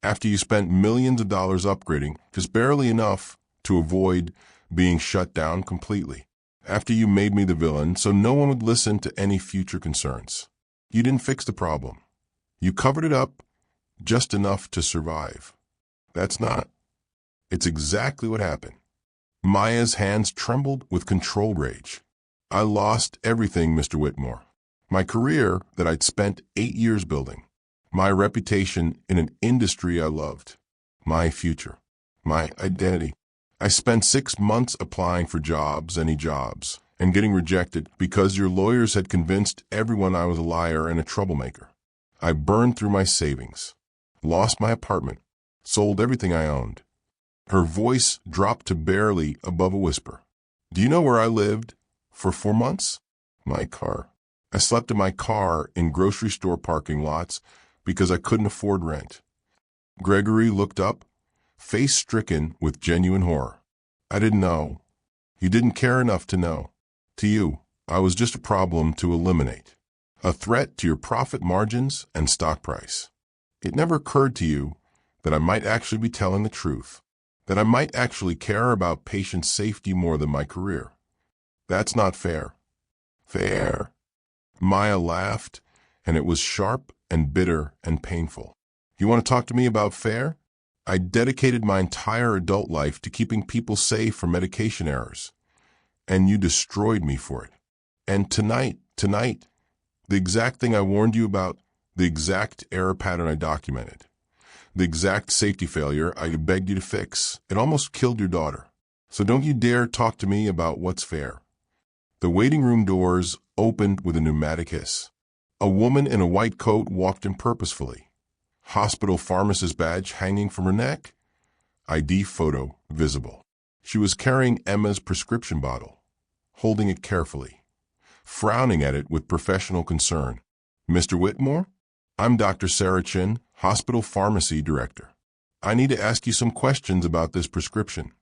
After you spent millions of dollars upgrading, just barely enough to avoid being shut down completely. After you made me the villain so no one would listen to any future concerns. You didn't fix the problem. You covered it up just enough to survive. It's exactly what happened. Maya's hands trembled with control rage. I lost everything, Mr. Whitmore. My career that I'd spent 8 years building. My reputation in an industry I loved. My future. My identity. I spent 6 months applying for jobs, any jobs, and getting rejected because your lawyers had convinced everyone I was a liar and a troublemaker. I burned through my savings, lost my apartment, sold everything I owned. Her voice dropped to barely above a whisper. Do you know where I lived for 4 months? My car. I slept in my car in grocery store parking lots because I couldn't afford rent. Gregory looked up, face stricken with genuine horror. I didn't know. You didn't care enough to know. To you, I was just a problem to eliminate, a threat to your profit margins and stock price. It never occurred to you that I might actually be telling the truth, that I might actually care about patient safety more than my career. That's not fair. Fair. Maya laughed, and it was sharp and bitter and painful. You want to talk to me about fair? I dedicated my entire adult life to keeping people safe from medication errors, and you destroyed me for it. And tonight, the exact thing I warned you about, the exact error pattern I documented, the exact safety failure I begged you to fix, it almost killed your daughter. So don't you dare talk to me about what's fair. The waiting room doors opened with a pneumatic hiss. A woman in a white coat walked in purposefully. Hospital pharmacist badge hanging from her neck. ID photo visible. She was carrying Emma's prescription bottle, holding it carefully, frowning at it with professional concern. "Mr. Whitmore? I'm Dr. Sarah Chin, Hospital Pharmacy Director. I need to ask you some questions about this prescription."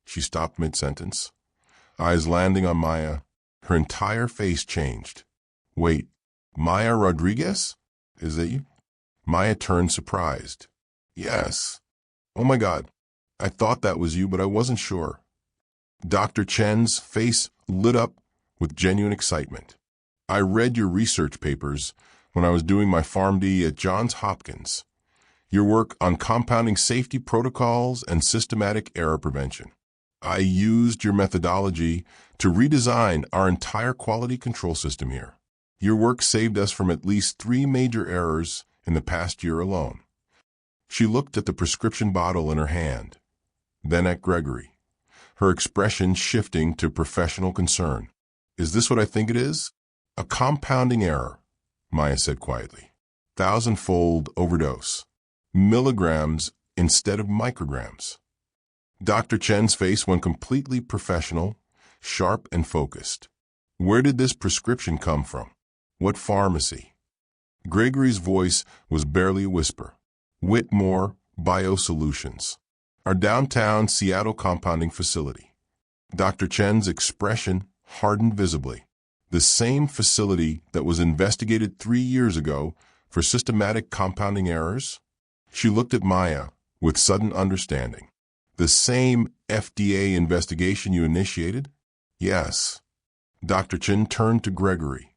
She stopped mid-sentence, eyes landing on Maya. Her entire face changed. "Wait, Maya Rodriguez? Is that you?" Maya turned surprised. "Yes. Oh my God. I thought that was you, but I wasn't sure." Dr. Chen's face lit up with genuine excitement. "I read your research papers when I was doing my PharmD at Johns Hopkins. Your work on compounding safety protocols and systematic error prevention. I used your methodology to redesign our entire quality control system here. Your work saved us from at least 3 major errors in the past year alone." She looked at the prescription bottle in her hand, then at Gregory, her expression shifting to professional concern. "Is this what I think it is?" "A compounding error," Maya said quietly. "1,000-fold overdose. Milligrams instead of micrograms." Dr. Chen's face went completely professional, sharp and focused. "Where did this prescription come from? What pharmacy?" Gregory's voice was barely a whisper. "Whitmore Biosolutions, our downtown Seattle compounding facility." Dr. Chen's expression hardened visibly. "The same facility that was investigated 3 years ago for systematic compounding errors?" She looked at Maya with sudden understanding. "The same FDA investigation you initiated?" "Yes." Dr. Chen turned to Gregory,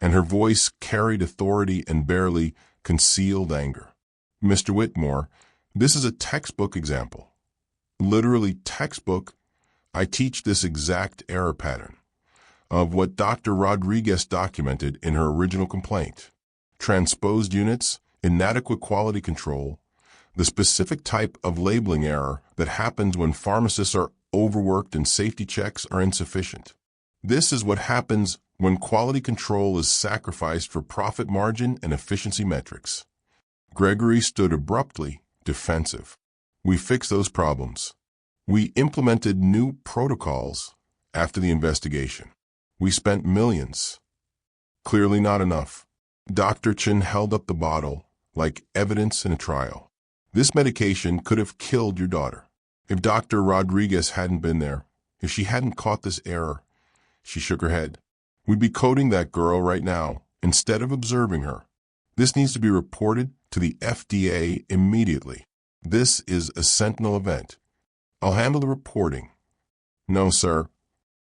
and her voice carried authority and barely concealed anger. "Mr. Whitmore, this is a textbook example. Literally textbook. I teach this exact error pattern of what Dr. Rodriguez documented in her original complaint. Transposed units, inadequate quality control, the specific type of labeling error that happens when pharmacists are overworked and safety checks are insufficient. This is what happens when quality control is sacrificed for profit margin and efficiency metrics." Gregory stood abruptly defensive. "We fixed those problems. We implemented new protocols after the investigation. We spent millions." "Clearly not enough." Dr. Chin held up the bottle like evidence in a trial. "This medication could have killed your daughter. If Dr. Rodriguez hadn't been there, if she hadn't caught this error," she shook her head, "we'd be coding that girl right now instead of observing her. This needs to be reported to the FDA immediately. This is a sentinel event. I'll handle the reporting." "No, sir."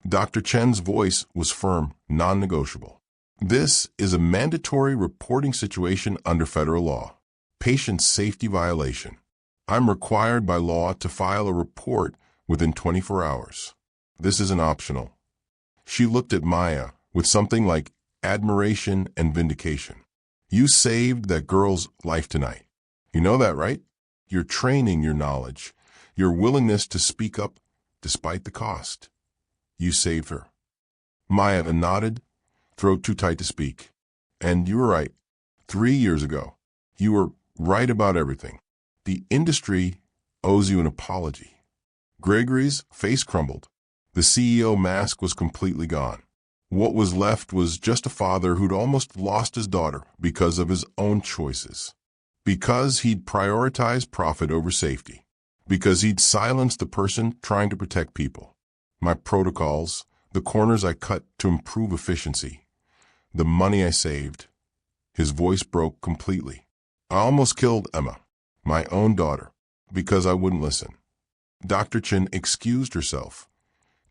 Dr. Chen's voice was firm, non-negotiable. "This is a mandatory reporting situation under federal law. Patient safety violation. I'm required by law to file a report within 24 hours. This isn't optional." She looked at Maya with something like admiration and vindication. "You saved that girl's life tonight. You know that, right? Your training, your knowledge, your willingness to speak up despite the cost. You saved her." Maya nodded, throat too tight to speak. "And you were right. 3 years ago. You were right about everything. The industry owes you an apology." Gregory's face crumbled. The CEO mask was completely gone. What was left was just a father who'd almost lost his daughter because of his own choices. Because he'd prioritized profit over safety. Because he'd silenced the person trying to protect people. My protocols, the corners I cut to improve efficiency, the money I saved. His voice broke completely. "I almost killed Emma, my own daughter, because I wouldn't listen." Dr. Chin excused herself,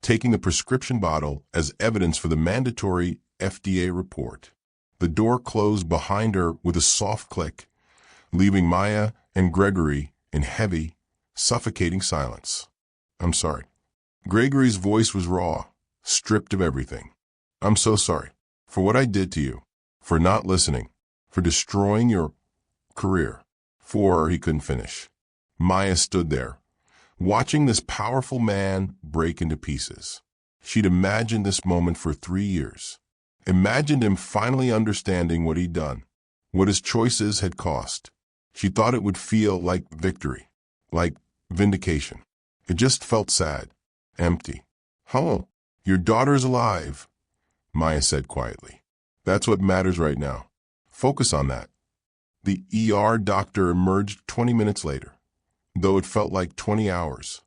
taking the prescription bottle as evidence for the mandatory FDA report. The door closed behind her with a soft click, leaving Maya and Gregory in heavy, suffocating silence. "I'm sorry." Gregory's voice was raw, stripped of everything. "I'm so sorry for what I did to you, for not listening, for destroying your career." He couldn't finish. Maya stood there, watching this powerful man break into pieces. She'd imagined this moment for 3 years. Imagined him finally understanding what he'd done, what his choices had cost. She thought it would feel like victory, like vindication. It just felt sad. Empty. Hello, your daughter's alive, Maya said quietly. That's what matters right now. Focus on that. The ER doctor emerged 20 minutes later, though it felt like 20 hours,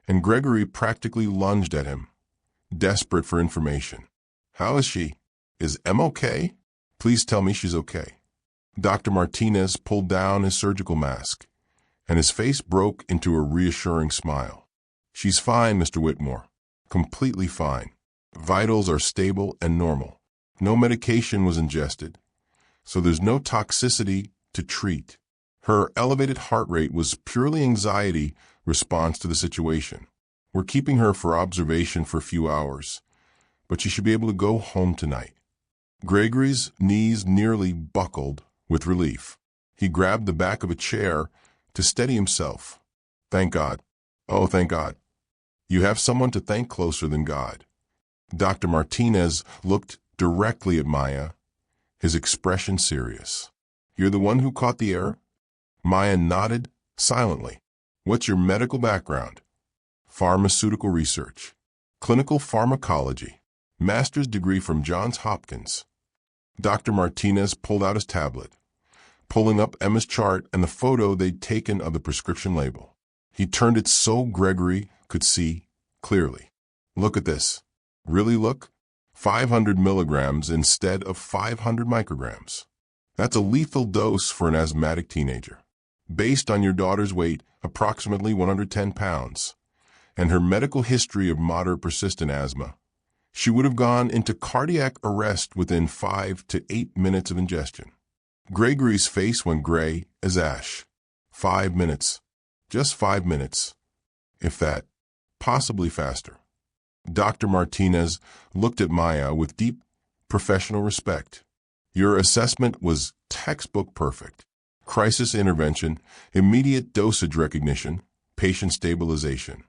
and Gregory practically lunged at him, desperate for information. How is she? Is Em okay? Please tell me she's okay. Dr. Martinez pulled down his surgical mask, and his face broke into a reassuring smile. She's fine, Mr. Whitmore. Completely fine. Vitals are stable and normal. No medication was ingested, so there's no toxicity to treat. Her elevated heart rate was purely anxiety response to the situation. We're keeping her for observation for a few hours, but she should be able to go home tonight. Gregory's knees nearly buckled with relief. He grabbed the back of a chair to steady himself. Thank God. Oh, thank God. You have someone to thank closer than God. Dr. Martinez looked directly at Maya, his expression serious. You're the one who caught the error? Maya nodded silently. What's your medical background? Pharmaceutical research. Clinical pharmacology. Master's degree from Johns Hopkins. Dr. Martinez pulled out his tablet, pulling up Emma's chart and the photo they'd taken of the prescription label. He turned it so Gregory could see clearly. Look at this. Really look? 500 milligrams instead of 500 micrograms. That's a lethal dose for an asthmatic teenager. Based on your daughter's weight, approximately 110 pounds, and her medical history of moderate persistent asthma, she would have gone into cardiac arrest within 5 to 8 minutes of ingestion. Gregory's face went gray as ash. 5 minutes. Just 5 minutes. If that. Possibly faster. Dr. Martinez looked at Maya with deep professional respect. Your assessment was textbook perfect. Crisis intervention, immediate dosage recognition, patient stabilization,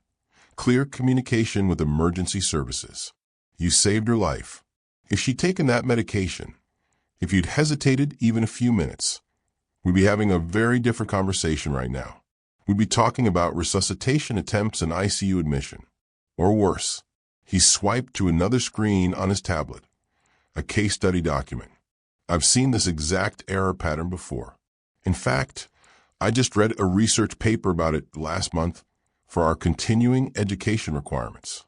clear communication with emergency services. You saved her life. If she'd taken that medication, if you'd hesitated even a few minutes, we'd be having a very different conversation right now. We'd be talking about resuscitation attempts and ICU admission. Or worse. He swiped to another screen on his tablet, a case study document. I've seen this exact error pattern before. In fact, I just read a research paper about it last month for our continuing education requirements.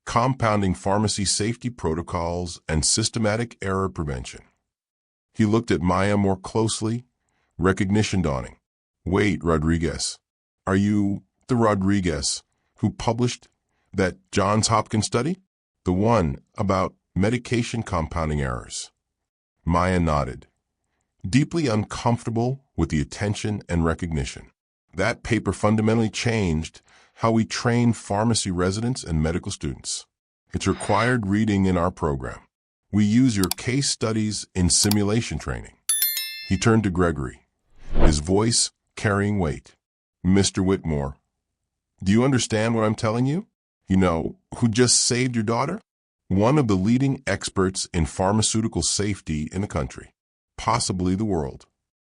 Compounding pharmacy safety protocols and systematic error prevention. He looked at Maya more closely, recognition dawning. Wait, Rodriguez. Are you the Rodriguez who published that Johns Hopkins study? The one about medication compounding errors. Maya nodded, deeply uncomfortable with the attention and recognition. That paper fundamentally changed how we train pharmacy residents and medical students. It's required reading in our program. We use your case studies in simulation training. He turned to Gregory, his voice carrying weight. Mr. Whitmore, do you understand what I'm telling you? You know, who just saved your daughter? One of the leading experts in pharmaceutical safety in the country, possibly the world.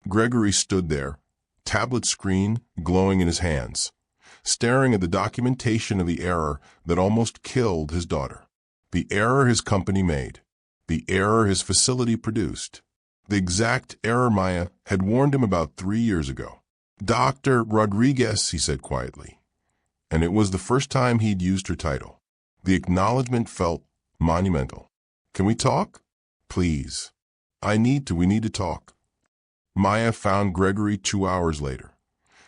Gregory stood there, tablet screen glowing in his hands, staring at the documentation of the error that almost killed his daughter. The error his company made. The error his facility produced. The exact error Maya had warned him about 3 years ago. Dr. Rodriguez, he said quietly, and it was the first time he'd used her title. The acknowledgement felt monumental. Can we talk? Please. We need to talk. Maya found Gregory 2 hours later,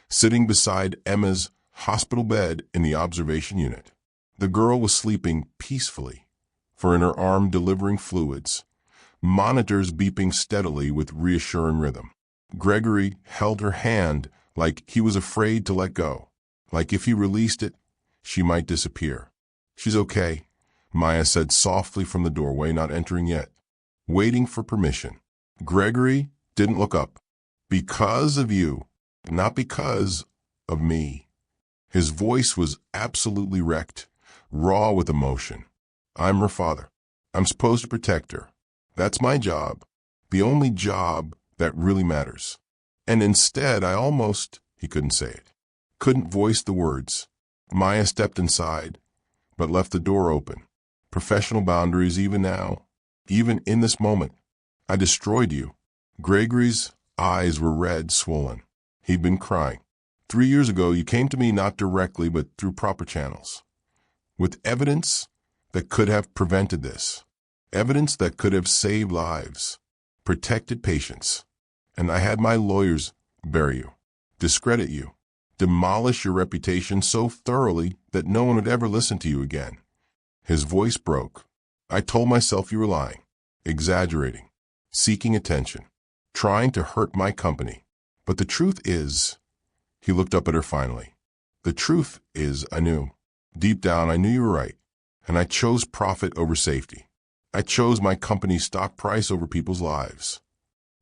sitting beside Emma's hospital bed in the observation unit. The girl was sleeping peacefully, for in her arm delivering fluids, monitors beeping steadily with reassuring rhythm. Gregory held her hand like he was afraid to let go, like if he released it, she might disappear. She's okay, Maya said softly from the doorway, not entering yet, waiting for permission. Gregory didn't look up. Because of you, not because of me. His voice was absolutely wrecked, raw with emotion. I'm her father. I'm supposed to protect her. That's my job. The only job that really matters. And instead, he couldn't say it. Couldn't voice the words. Maya stepped inside, but left the door open. Professional boundaries even now, even in this moment. I destroyed you. Gregory's eyes were red, swollen. He'd been crying. 3 years ago, you came to me not directly, but through proper channels, with evidence that could have prevented this, evidence that could have saved lives, protected patients. And I had my lawyers bury you, discredit you, demolish your reputation so thoroughly that no one would ever listen to you again. His voice broke. I told myself you were lying, exaggerating, seeking attention, trying to hurt my company. But the truth is, he looked up at her finally. The truth is, I knew. Deep down, I knew you were right. And I chose profit over safety. I chose my company's stock price over people's lives.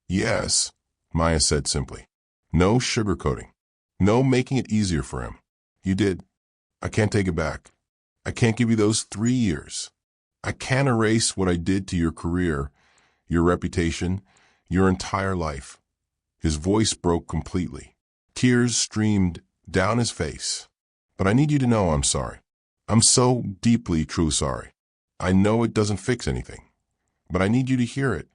Yes, Maya said simply. No sugarcoating. No making it easier for him. You did. I can't take it back. I can't give you those 3 years. I can't erase what I did to your career, your reputation, your entire life. His voice broke completely. Tears streamed down his face. But I need you to know I'm sorry. I'm so deeply, truly sorry. I know it doesn't fix anything, but I need you to hear it.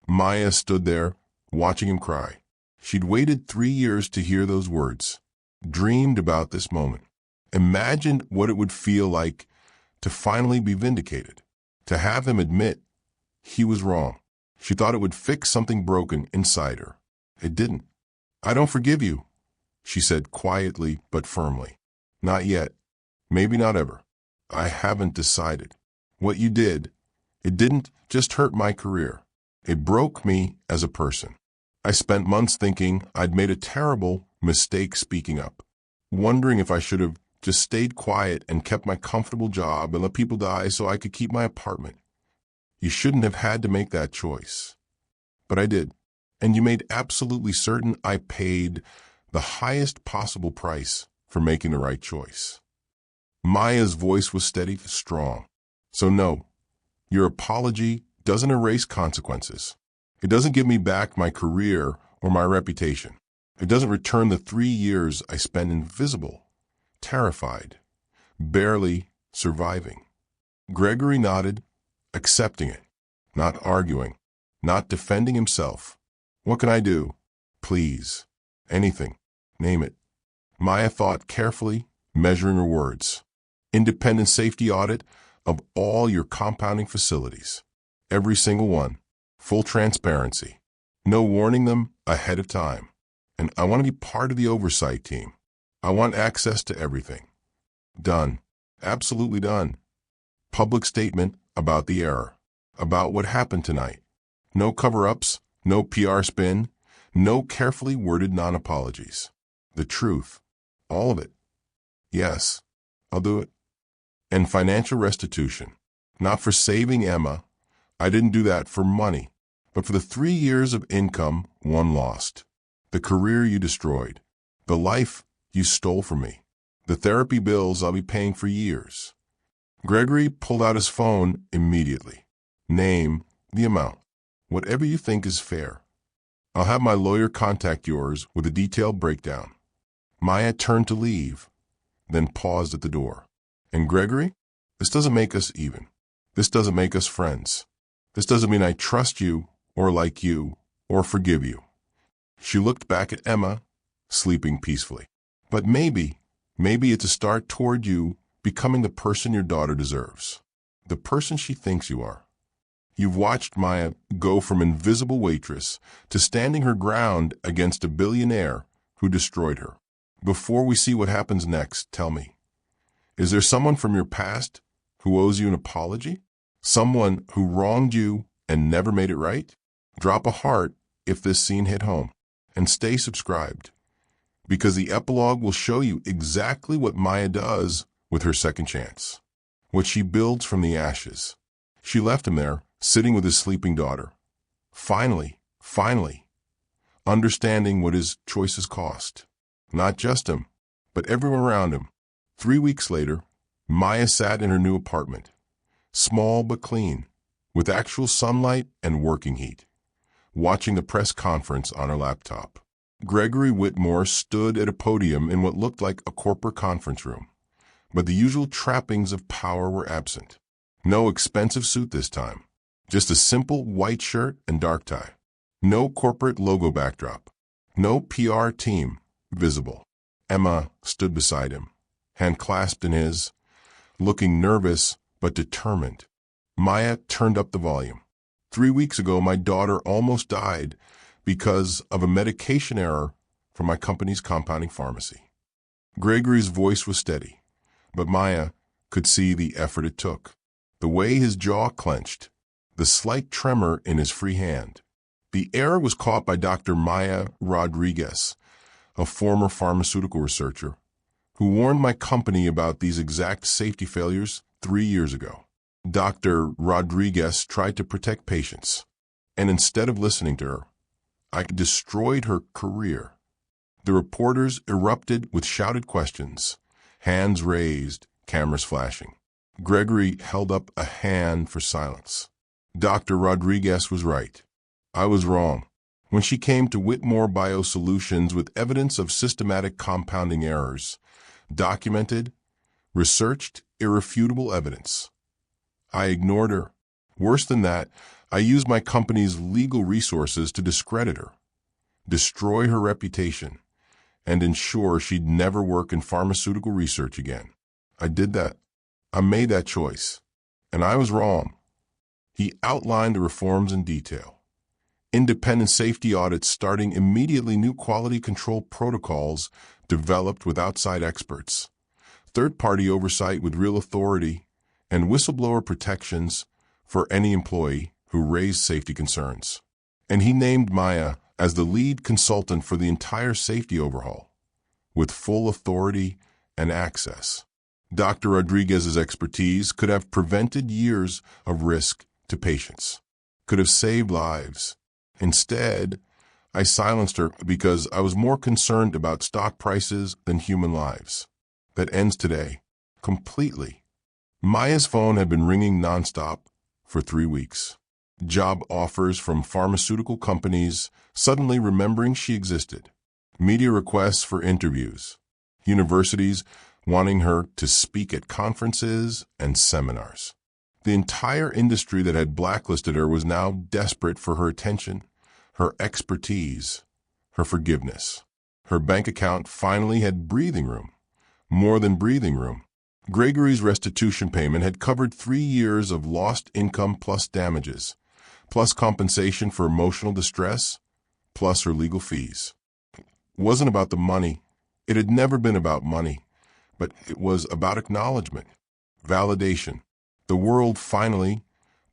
Maya stood there, watching him cry. She'd waited 3 years to hear those words, dreamed about this moment, imagined what it would feel like to finally be vindicated, to have him admit he was wrong. She thought it would fix something broken inside her. It didn't. I don't forgive you, she said quietly but firmly. Not yet. Maybe not ever. I haven't decided. What you did, it didn't just hurt my career. It broke me as a person. I spent months thinking I'd made a terrible mistake speaking up, wondering if I should have just stayed quiet and kept my comfortable job and let people die so I could keep my apartment. You shouldn't have had to make that choice. But I did. And you made absolutely certain I paid the highest possible price for making the right choice. Maya's voice was steady, strong. So no, your apology doesn't erase consequences. It doesn't give me back my career or my reputation. It doesn't return the 3 years I spent invisible, terrified, barely surviving. Gregory nodded, accepting it, not arguing, not defending himself. What can I do? Please. Anything. Name it. Maya thought carefully, measuring her words. Independent safety audit of all your compounding facilities. Every single one. Full transparency. No warning them ahead of time. And I want to be part of the oversight team. I want access to everything. Done. Absolutely done. Public statement about the error. About what happened tonight. No cover-ups, no PR spin, no carefully worded non-apologies. The truth. All of it. Yes, I'll do it. And financial restitution. Not for saving Emma. I didn't do that for money, but for the 3 years of income one lost. The career you destroyed. The life you stole from me. The therapy bills I'll be paying for years. Gregory pulled out his phone immediately. Name the amount. Whatever you think is fair. I'll have my lawyer contact yours with a detailed breakdown. Maya turned to leave, then paused at the door. And Gregory, this doesn't make us even. This doesn't make us friends. This doesn't mean I trust you, or like you, or forgive you. She looked back at Emma, sleeping peacefully. But maybe it's a start toward you becoming the person your daughter deserves. The person she thinks you are. You've watched Maya go from invisible waitress to standing her ground against a billionaire who destroyed her. Before we see what happens next, tell me, is there someone from your past who owes you an apology? Someone who wronged you and never made it right? Drop a heart if this scene hit home, and stay subscribed, because the epilogue will show you exactly what Maya does with her second chance, what she builds from the ashes. She left him there, sitting with his sleeping daughter. Finally, understanding what his choices cost. Not just him, but everyone around him. 3 weeks later, Maya sat in her new apartment, small but clean, with actual sunlight and working heat, watching the press conference on her laptop. Gregory Whitmore stood at a podium in what looked like a corporate conference room. But the usual trappings of power were absent. No expensive suit this time. Just a simple white shirt and dark tie. No corporate logo backdrop. No PR team visible. Emma stood beside him, hand clasped in his, looking nervous but determined. Maya turned up the volume. 3 weeks ago, my daughter almost died because of a medication error from my company's compounding pharmacy. Gregory's voice was steady, but Maya could see the effort it took. The way his jaw clenched, the slight tremor in his free hand. The error was caught by Dr. Maya Rodriguez, a former pharmaceutical researcher, who warned my company about these exact safety failures 3 years ago. Dr. Rodriguez tried to protect patients, and instead of listening to her, I destroyed her career. The reporters erupted with shouted questions, hands raised, cameras flashing. Gregory held up a hand for silence. Dr. Rodriguez was right. I was wrong. When she came to Whitmore Biosolutions with evidence of systematic compounding errors, documented, researched, irrefutable evidence, I ignored her. Worse than that, I used my company's legal resources to discredit her, destroy her reputation, and ensure she'd never work in pharmaceutical research again. I did that. I made that choice. And I was wrong. He outlined the reforms in detail. Independent safety audits starting immediately, new quality control protocols developed with outside experts, third-party oversight with real authority, and whistleblower protections for any employee who raised safety concerns. And he named Maya as the lead consultant for the entire safety overhaul, with full authority and access. Dr. Rodriguez's expertise could have prevented years of risk to patients, could have saved lives. Instead, I silenced her because I was more concerned about stock prices than human lives. That ends today, completely. Maya's phone had been ringing nonstop for 3 weeks. Job offers from pharmaceutical companies suddenly remembering she existed. Media requests for interviews. Universities wanting her to speak at conferences and seminars. The entire industry that had blacklisted her was now desperate for her attention, her expertise, her forgiveness. Her bank account finally had breathing room. More than breathing room. Gregory's restitution payment had covered 3 years of lost income plus damages, plus compensation for emotional distress, plus her legal fees. It wasn't about the money. It had never been about money, but it was about acknowledgement, validation. The world finally,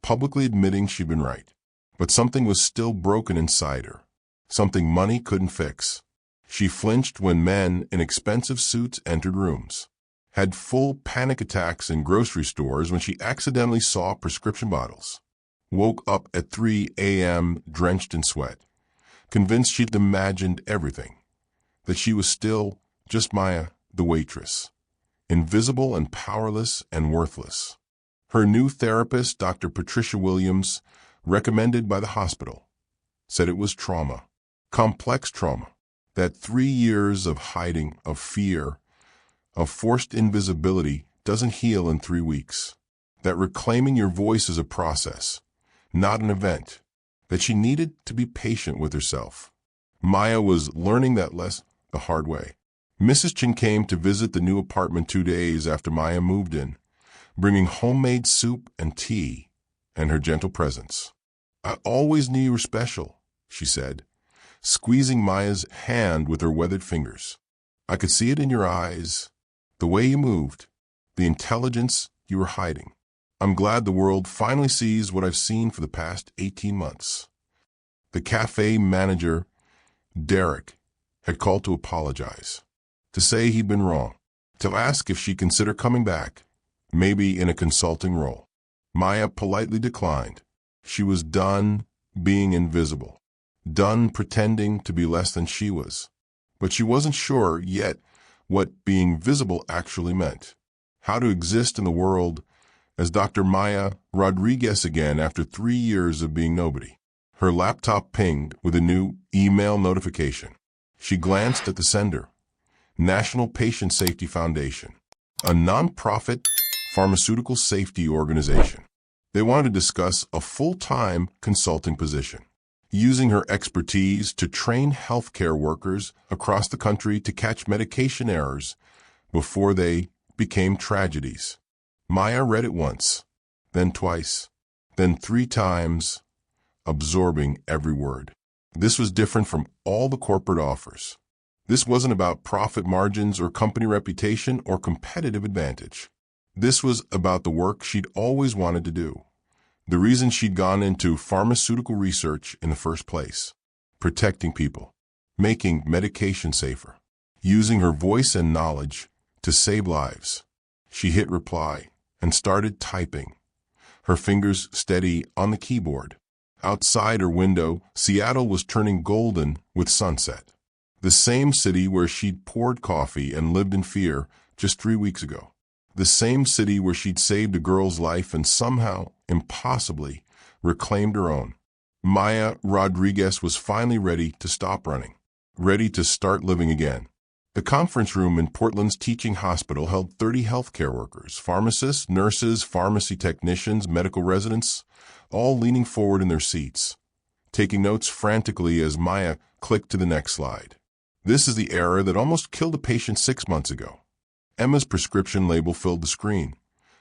publicly admitting she'd been right. But something was still broken inside her, something money couldn't fix. She flinched when men in expensive suits entered rooms, had full panic attacks in grocery stores when she accidentally saw prescription bottles, woke up at 3 a.m. drenched in sweat, convinced she'd imagined everything, that she was still just Maya, the waitress, invisible and powerless and worthless. Her new therapist, Dr. Patricia Williams, recommended by the hospital, said it was trauma, complex trauma, that 3 years of hiding, of fear, of forced invisibility doesn't heal in 3 weeks, that reclaiming your voice is a process, not an event, that she needed to be patient with herself. Maya was learning that lesson the hard way. Mrs. Chin came to visit the new apartment 2 days after Maya moved in, bringing homemade soup and tea and her gentle presence. I always knew you were special, she said, squeezing Maya's hand with her weathered fingers. I could see it in your eyes, the way you moved, the intelligence you were hiding. I'm glad the world finally sees what I've seen for the past 18 months. The cafe manager, Derek, had called to apologize, to say he'd been wrong, to ask if she'd consider coming back, maybe in a consulting role. Maya politely declined. She was done being invisible, done pretending to be less than she was. But she wasn't sure yet what being visible actually meant, how to exist in the world as Dr. Maya Rodriguez again after 3 years of being nobody. Her laptop pinged with a new email notification. She glanced at the sender, National Patient Safety Foundation. a nonprofit pharmaceutical safety organization. They wanted to discuss a full-time consulting position, using her expertise to train healthcare workers across the country to catch medication errors before they became tragedies. Maya read it once, then twice, then 3 times, absorbing every word. This was different from all the corporate offers. This wasn't about profit margins or company reputation or competitive advantage. This was about the work she'd always wanted to do. The reason she'd gone into pharmaceutical research in the first place. Protecting people. Making medication safer. Using her voice and knowledge to save lives. She hit reply and started typing, her fingers steady on the keyboard. Outside her window, Seattle was turning golden with sunset. The same city where she'd poured coffee and lived in fear just 3 weeks ago. The same city where she'd saved a girl's life and somehow, impossibly, reclaimed her own. Maya Rodriguez was finally ready to stop running, ready to start living again. The conference room in Portland's teaching hospital held 30 healthcare workers, pharmacists, nurses, pharmacy technicians, medical residents, all leaning forward in their seats, taking notes frantically as Maya clicked to the next slide. This is the error that almost killed a patient 6 months ago. Emma's prescription label filled the screen.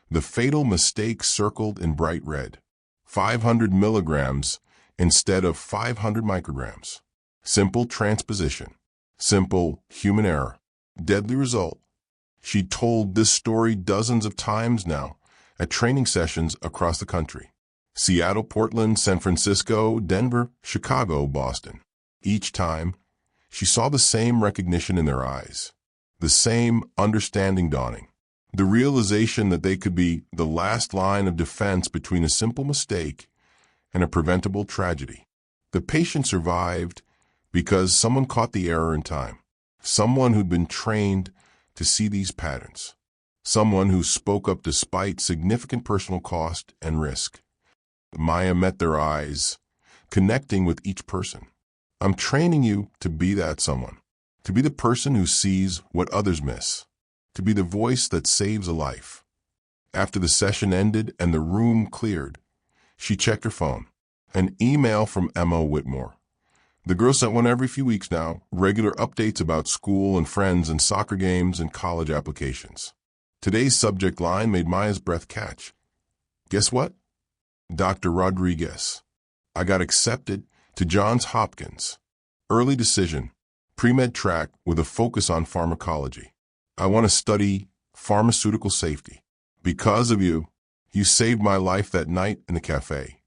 The fatal mistake circled in bright red. 500 milligrams instead of 500 micrograms. Simple transposition. Simple human error. Deadly result. She'd told this story dozens of times now at training sessions across the country. Seattle, Portland, San Francisco, Denver, Chicago, Boston. Each time, she saw the same recognition in their eyes, the same understanding dawning, the realization that they could be the last line of defense between a simple mistake and a preventable tragedy. The patient survived because someone caught the error in time, someone who'd been trained to see these patterns, someone who spoke up despite significant personal cost and risk. Maya met their eyes, connecting with each person. I'm training you to be that someone, to be the person who sees what others miss, to be the voice that saves a life. After the session ended and the room cleared, she checked her phone. An email from Emma Whitmore. The girl sent one every few weeks now, regular updates about school and friends and soccer games and college applications. Today's subject line made Maya's breath catch. Guess what? Dr. Rodriguez. I got accepted to Johns Hopkins. Early decision. Pre-med track with a focus on pharmacology. I want to study pharmaceutical safety. Because of you, you saved my life that night in the cafe.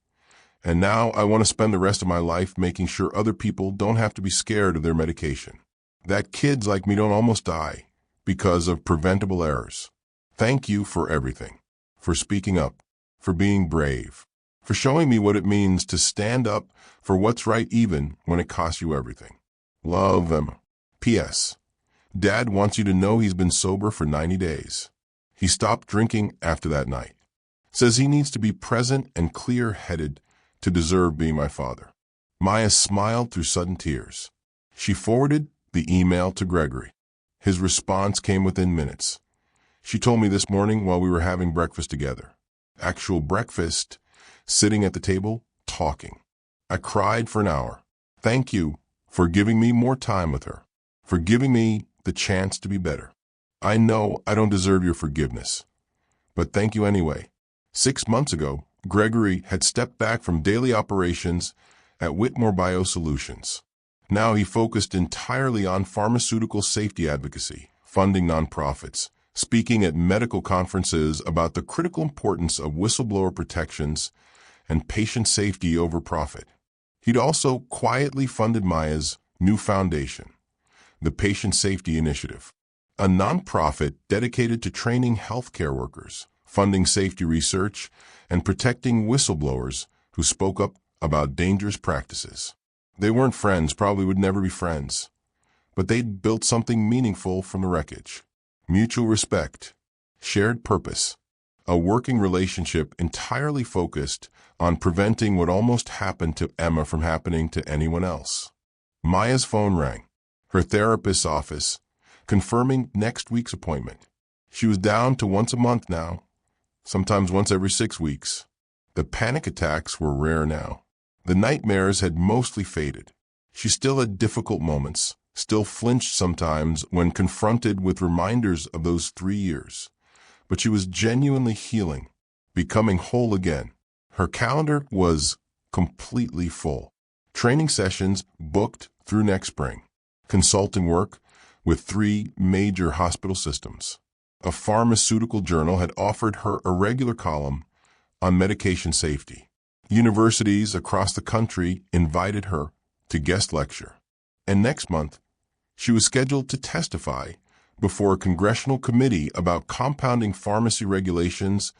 And now I want to spend the rest of my life making sure other people don't have to be scared of their medication. That kids like me don't almost die because of preventable errors. Thank you for everything. For speaking up. For being brave. For showing me what it means to stand up for what's right even when it costs you everything. Love, Emma. P.S. Dad wants you to know he's been sober for 90 days. He stopped drinking after that night. Says he needs to be present and clear-headed to deserve being my father. Maya smiled through sudden tears. She forwarded the email to Gregory. His response came within minutes. She told me this morning while we were having breakfast together. Actual breakfast, sitting at the table, talking. I cried for an hour. Thank you for giving me more time with her, for giving me the chance to be better. I know I don't deserve your forgiveness, but thank you anyway. 6 months ago, Gregory had stepped back from daily operations at Whitmore Biosolutions. Now he focused entirely on pharmaceutical safety advocacy, funding nonprofits, speaking at medical conferences about the critical importance of whistleblower protections and patient safety over profit. He'd also quietly funded Maya's new foundation, the Patient Safety Initiative, a nonprofit dedicated to training healthcare workers, funding safety research, and protecting whistleblowers who spoke up about dangerous practices. They weren't friends, probably would never be friends, but they'd built something meaningful from the wreckage. Mutual respect, shared purpose, a working relationship entirely focused on preventing what almost happened to Emma from happening to anyone else. Maya's phone rang, her therapist's office, confirming next week's appointment. She was down to once a month now, sometimes once every 6 weeks. The panic attacks were rare now. The nightmares had mostly faded. She still had difficult moments, still flinched sometimes when confronted with reminders of those 3 years. But she was genuinely healing, becoming whole again. Her calendar was completely full. Training sessions booked through next spring. Consulting work with 3 major hospital systems. A pharmaceutical journal had offered her a regular column on medication safety. Universities across the country invited her to guest lecture. And next month, she was scheduled to testify before a congressional committee about compounding pharmacy regulations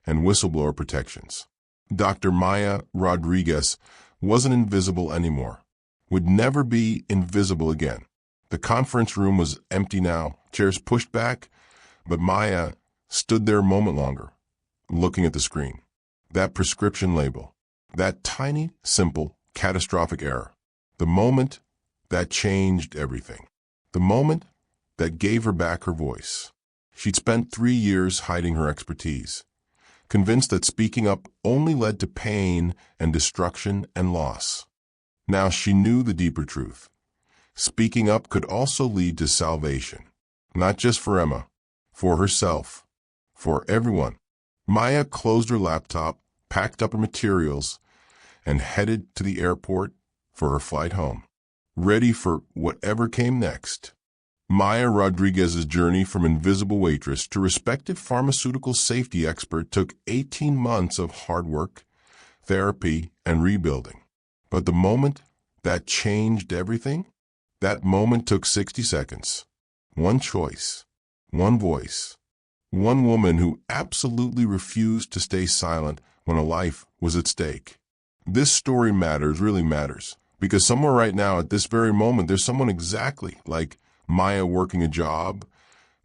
and whistleblower protections. Dr. Maya Rodriguez wasn't invisible anymore, would never be invisible again. The conference room was empty now, chairs pushed back, but Maya stood there a moment longer, looking at the screen. That prescription label, that tiny, simple, catastrophic error. The moment that changed everything. The moment that gave her back her voice. She'd spent 3 years hiding her expertise, convinced that speaking up only led to pain and destruction and loss. Now she knew the deeper truth. Speaking up could also lead to salvation, not just for Emma, for herself, for everyone. Maya closed her laptop, packed up her materials, and headed to the airport for her flight home, ready for whatever came next. Maya Rodriguez's journey from invisible waitress to respected pharmaceutical safety expert took 18 months of hard work, therapy, and rebuilding. But the moment that changed everything, that moment took 60 seconds. One choice, one voice, one woman who absolutely refused to stay silent when a life was at stake. This story matters, really matters, because somewhere right now at this very moment, there's someone exactly like Maya working a job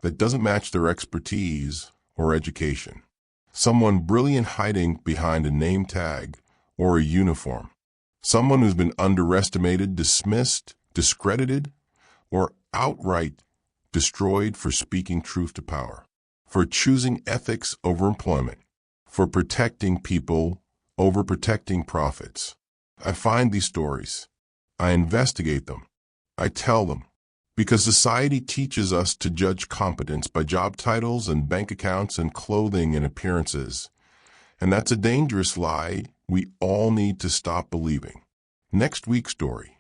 that doesn't match their expertise or education. Someone brilliant hiding behind a name tag or a uniform. Someone who's been underestimated, dismissed, discredited, or outright destroyed for speaking truth to power, for choosing ethics over employment, for protecting people over protecting profits. I find these stories. I investigate them. I tell them. Because society teaches us to judge competence by job titles and bank accounts and clothing and appearances. And that's a dangerous lie we all need to stop believing. Next week's story.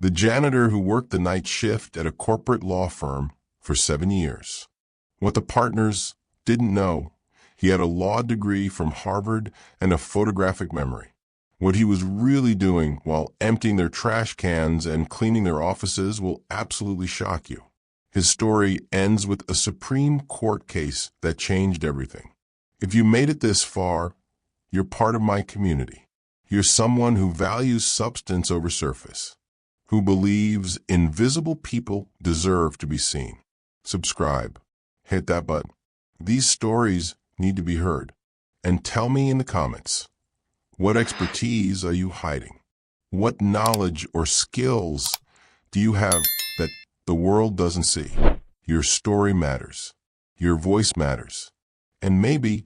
The janitor who worked the night shift at a corporate law firm for 7 years. What the partners didn't know, he had a law degree from Harvard and a photographic memory. What he was really doing while emptying their trash cans and cleaning their offices will absolutely shock you. His story ends with a Supreme Court case that changed everything. If you made it this far, you're part of my community. You're someone who values substance over surface, who believes invisible people deserve to be seen. Subscribe. Hit that button. These stories need to be heard. And tell me in the comments, what expertise are you hiding? What knowledge or skills do you have that the world doesn't see? Your story matters. Your voice matters. And maybe,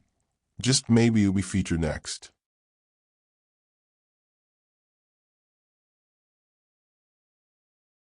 just maybe, you'll be featured next.